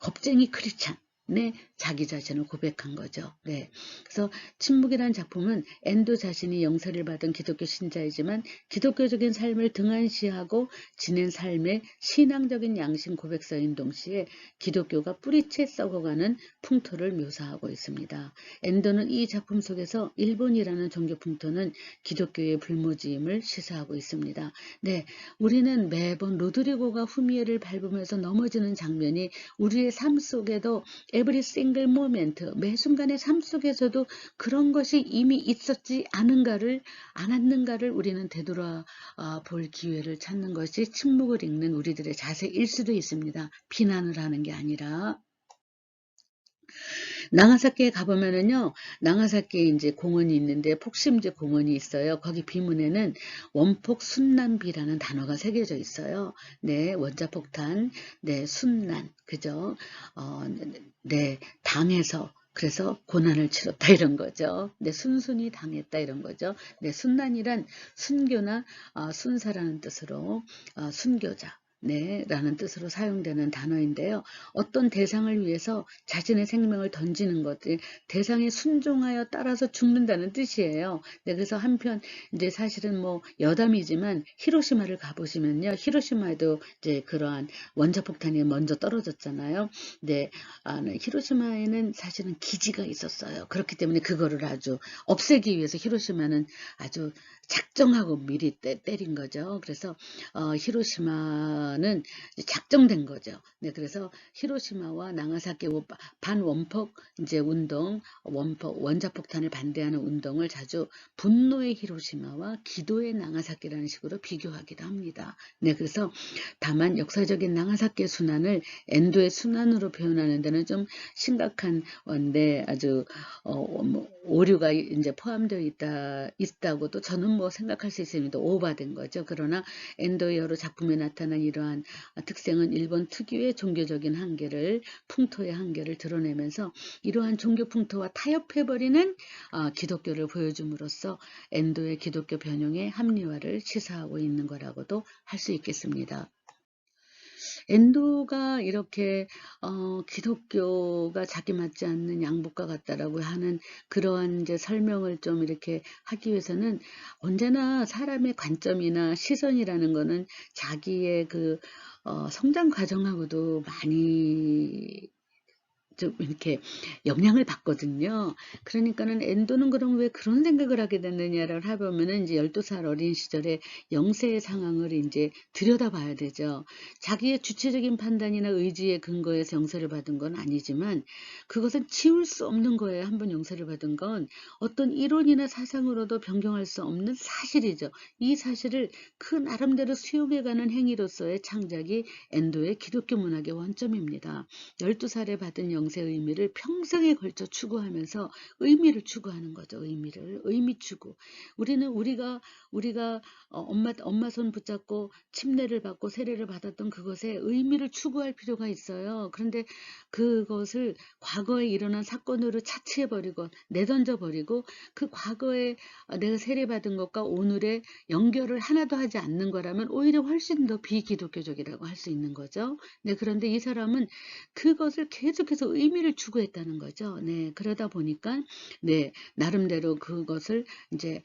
겁쟁이 크리스찬의 자기 자신을 고백한 거죠. 네. 그래서 침묵이라는 작품은 엔도 자신이 영세를 받은 기독교 신자이지만 기독교적인 삶을 등한시하고 지낸 삶의 신앙적인 양심 고백서인 동시에 기독교가 뿌리채 썩어가는 풍토를 묘사하고 있습니다. 엔도는 이 작품 속에서 일본이라는 종교 풍토는 기독교의 불모지임을 시사하고 있습니다. 네, 우리는 매번 로드리고가 후미에를 밟으면서 넘어지는 장면이 우리의 삶 속에도 every single moment, 매 순간의 삶 속에서도 그런 것이 이미 있었지 않았는가를 우리는 되돌아 볼 기회를 찾는 것이 침묵을 읽는 우리들의 자세일 수도 있습니다. 비난을 하는 게 아니라. 나가사키에 가보면은요, 나가사키에 이제 공원이 있는데 폭심제 공원이 있어요. 거기 비문에는 원폭 순난비라는 단어가 새겨져 있어요. 네, 원자폭탄, 네, 순난, 그죠? 네, 당해서 그래서 고난을 치렀다 이런 거죠. 네, 순순히 당했다 이런 거죠. 네, 순난이란 순교나 순사라는 뜻으로 순교자. 네, 라는 뜻으로 사용되는 단어인데요. 어떤 대상을 위해서 자신의 생명을 던지는 것들, 대상에 순종하여 따라서 죽는다는 뜻이에요. 네, 그래서 한편, 이제 사실은 뭐 여담이지만 히로시마를 가보시면요. 히로시마에도 이제 그러한 원자폭탄이 먼저 떨어졌잖아요. 네, 히로시마에는 사실은 기지가 있었어요. 그렇기 때문에 그거를 아주 없애기 위해서 히로시마는 아주 작정하고 미리 때린 거죠. 그래서 히로시마는 작정된 거죠. 네, 그래서 히로시마와 나가사키 반원폭 이제 운동, 원자폭탄을 반대하는 운동을 자주 분노의 히로시마와 기도의 나가사키라는 식으로 비교하기도 합니다. 네, 그래서 다만 역사적인 나가사키의 순환을 엔도의 순환으로 표현하는 데는 좀 심각한 건데 아주 오류가 이제 포함되어 있다고도 저는 뭐 생각할 수 있습니다. 오버된 거죠. 그러나 엔도의 여러 작품에 나타난 이런 이러한 특성은 일본 특유의 종교적인 한계를, 풍토의 한계를 드러내면서 이러한 종교 풍토와 타협해버리는 기독교를 보여줌으로써 엔도의 기독교 변형의 합리화를 시사하고 있는 거라고도 할 수 있겠습니다. 엔도가 이렇게 기독교가 자기 맞지 않는 양복과 같다라고 하는 그러한 이제 설명을 좀 이렇게 하기 위해서는 언제나 사람의 관점이나 시선이라는 거는 자기의 그 성장 과정하고도 많이 좀 이렇게 영향을 받거든요. 그러니까는 엔도는 그럼 왜 그런 생각을 하게 됐느냐를 해보면은 이제 12살 어린 시절에 영세의 상황을 이제 들여다봐야 되죠. 자기의 주체적인 판단이나 의지에 근거해서 영세를 받은 건 아니지만 그것은 지울 수 없는 거예요. 한번 영세를 받은 건 어떤 이론이나 사상으로도 변경할 수 없는 사실이죠. 이 사실을 그 나름대로 수용해가는 행위로서의 창작이 엔도의 기독교 문학의 원점입니다. 12살에 받은 영세의 의미를 평생에 걸쳐 추구하면서 의미를 추구하는 거죠. 의미 추구. 우리가 엄마 손 붙잡고 침례를 받고 세례를 받았던 그것에 의미를 추구할 필요가 있어요. 그런데 그것을 과거에 일어난 사건으로 차치해버리고 내던져버리고 그 과거에 내가 세례받은 것과 오늘의 연결을 하나도 하지 않는 거라면 오히려 훨씬 더 비기독교적이라고 할 수 있는 거죠. 네, 그런데 이 사람은 그것을 계속해서 의미를 추구했다는 거죠. 네, 그러다 보니까 네, 나름대로 그것을 이제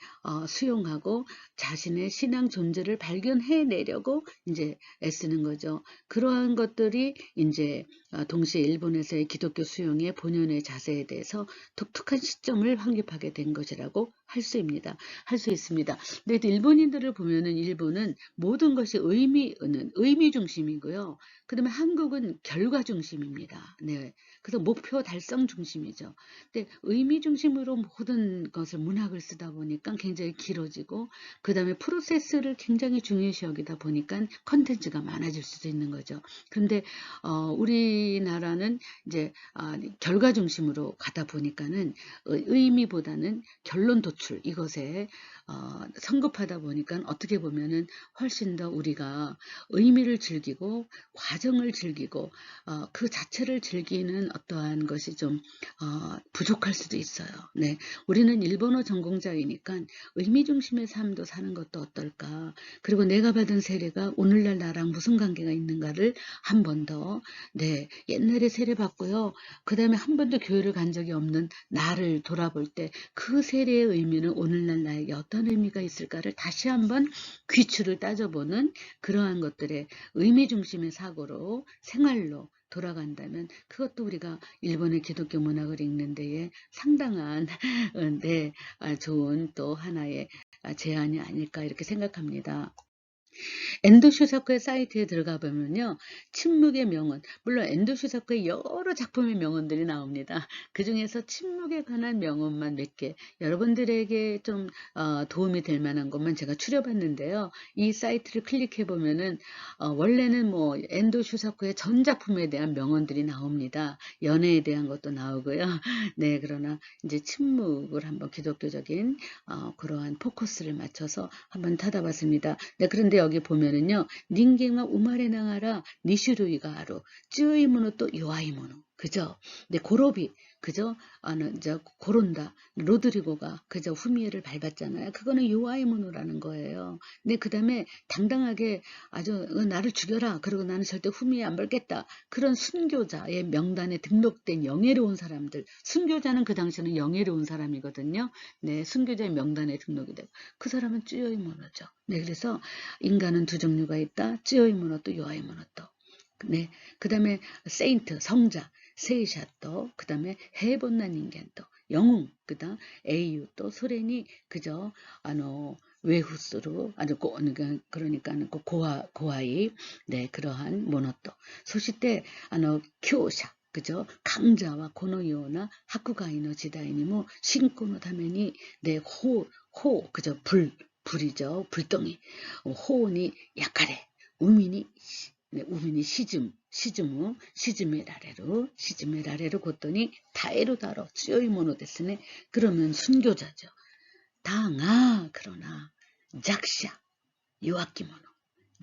수용하고 자신의 신앙 존재를 발견해내려고 이제 애쓰는 거죠. 그러한 것들이 이제 동시에 일본에서의 기독교 수용의 본연의 자세에 대해서 독특한 시점을 확립하게 된 것이라고 할 수 있습니다. 근데 일본인들을 보면은 일본은 모든 것이 의미 중심이고요. 그 다음에 한국은 결과 중심입니다. 네. 그래서 목표 달성 중심이죠. 근데 의미 중심으로 모든 것을 문학을 쓰다 보니까 굉장히 길어지고, 그 다음에 프로세스를 굉장히 중요시 여기다 보니까 컨텐츠가 많아질 수도 있는 거죠. 그런데, 우리나라는 이제, 결과 중심으로 가다 보니까는 의미보다는 결론 도출, 이것에, 성급하다 보니까 어떻게 보면은 훨씬 더 우리가 의미를 즐기고 과정을 즐기고 그 자체를 즐기는 어떠한 것이 좀 부족할 수도 있어요. 네, 우리는 일본어 전공자이니까 의미 중심의 삶도 사는 것도 어떨까. 그리고 내가 받은 세례가 오늘날 나랑 무슨 관계가 있는가를 한 번 더, 네, 옛날에 세례 받고요. 그 다음에 한 번도 교회를 간 적이 없는 나를 돌아볼 때 그 세례의 의미는 오늘날 나에게 어떤 의미가 있을까를 다시 한번 귀추를 따져보는 그러한 것들의 의미 중심의 사고로 생활로 돌아간다면 그것도 우리가 일본의 기독교 문학을 읽는 데에 상당한 네, 좋은 또 하나의 제안이 아닐까 이렇게 생각합니다. 엔도 슈사쿠의 사이트에 들어가 보면요. 침묵의 명언, 물론 엔도 슈사쿠의 여러 작품의 명언들이 나옵니다. 그 중에서 침묵에 관한 명언만 몇 개, 여러분들에게 좀 도움이 될 만한 것만 제가 추려봤는데요. 이 사이트를 클릭해 보면은 원래는 뭐 엔도 슈사쿠의 전 작품에 대한 명언들이 나옵니다. 연애에 대한 것도 나오고요. 네, 그러나 이제 침묵을 한번 기독교적인 그러한 포커스를 맞춰서 한번 찾아봤습니다. 네, 그런데 여기 보면은요, 닌겐와 우마레 나가라 니슈루이가 아루 쯔이모노 또 요아이모노, 그죠? 네, 고로비, 그죠? 이제 고론다 로드리고가 그저 후미에를 밟았잖아요. 그거는 요아이모노라는 거예요. 네, 그 다음에 당당하게 아주 나를 죽여라. 그리고 나는 절대 후미에 안 밟겠다. 그런 순교자의 명단에 등록된 영예로운 사람들, 순교자는 그 당시에는 영예로운 사람이거든요. 네, 순교자의 명단에 등록이 되고 그 사람은 쯔요이모노죠. 네, 그래서 인간은 두 종류가 있다. 쯔요이모노 또 요아이모노 또. 네, 그 다음에 세인트, 성자, 세이샤 또, 그 다음에 해본난 인간 또, 영웅, 그 다음 에이유 또, 소련이 그저 외후스로 그러니까 고아이 네 그러한 모노또 소시대 교샤 그죠 강자와 고노요나 하쿠가이노 지다이니모 신고노 다메니 호 그죠 불이죠 불덩이 호온이 약하래 우민이 네, 우민이 시즈메라레로 걷더니 다에로 다로 쯔요이모노 데스네 그러면 순교자죠. 그러나 작샤 요아키모노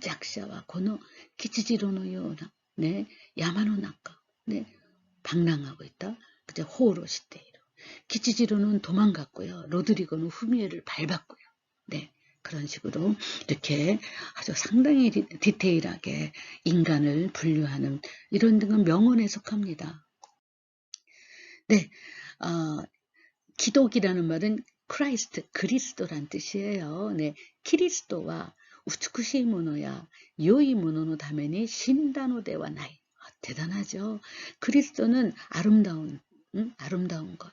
弱者はこの吉次郎のような、ね、山の中、ね、방랑하고 있다. 그저 호로 시대이로. 기치지로는 도망갔고요. 로드리고는 후미에를 밟았고요. 네, 그런 식으로 이렇게 아주 상당히 디테일하게 인간을 분류하는 이런 등은 명언에 속합니다. 네, 기독이라는 말은 크라이스트, 그리스도란 뜻이에요. 네, 키리스도와 우츠쿠시 모노야 요이 모노노 다메니 신다노데와 나이. 대단하죠. 그리스도는 아름다운, 아름다운 것,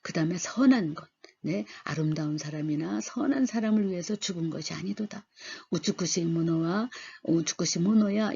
그 다음에 선한 것, 네, 아름다운 사람이나 선한 사람을 위해서 죽은 것이 아니도다. 우츠쿠시 모노야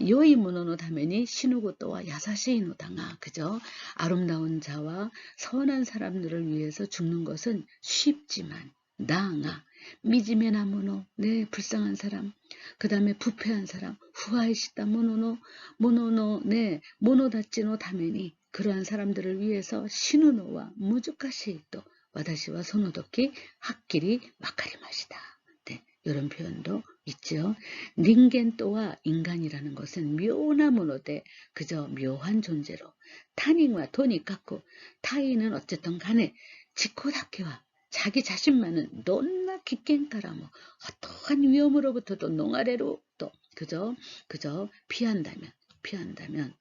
요이 모노노 다메니 시누고또와 야사시이노다가, 그죠? 아름다운 자와 선한 사람들을 위해서 죽는 것은 쉽지만 나아가 미지메나 모노, 네, 불쌍한 사람, 그 다음에 부패한 사람, 후아이시다 모노노, 네, 모노다치노 다메니, 그러한 사람들을 위해서 시누노와 무주카시또 와다시와 소노도키 학길이 와카리마시다. 네, 이런 표현도 있죠. 닌겐또와 인간이라는 것은 묘나 모노데 그저 묘한 존재로 타닝과 돈이 갖고 타인은 어쨌든 간에 지코다케와 자기 자신만은 논나 깊겐까라모 어떠한 위험으로부터도 농아래로 또 그저 피한다면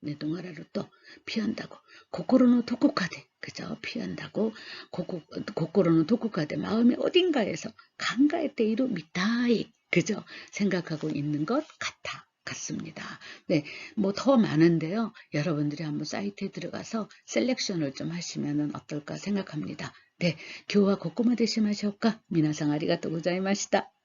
내 농아래로 또 피한다고 고코로노 도쿠카데 그저 피한다고 고코로노 도쿠카데 마음의 어딘가에서 강가의 때이로 미타이 그저 생각하고 있는 것 같습니다. 네, 뭐 더 많은데요. 여러분들이 한번 사이트에 들어가서 셀렉션을 좀 하시면 어떨까 생각합니다. 네, 今日はここまでしましょうか。皆さんありがとうございました。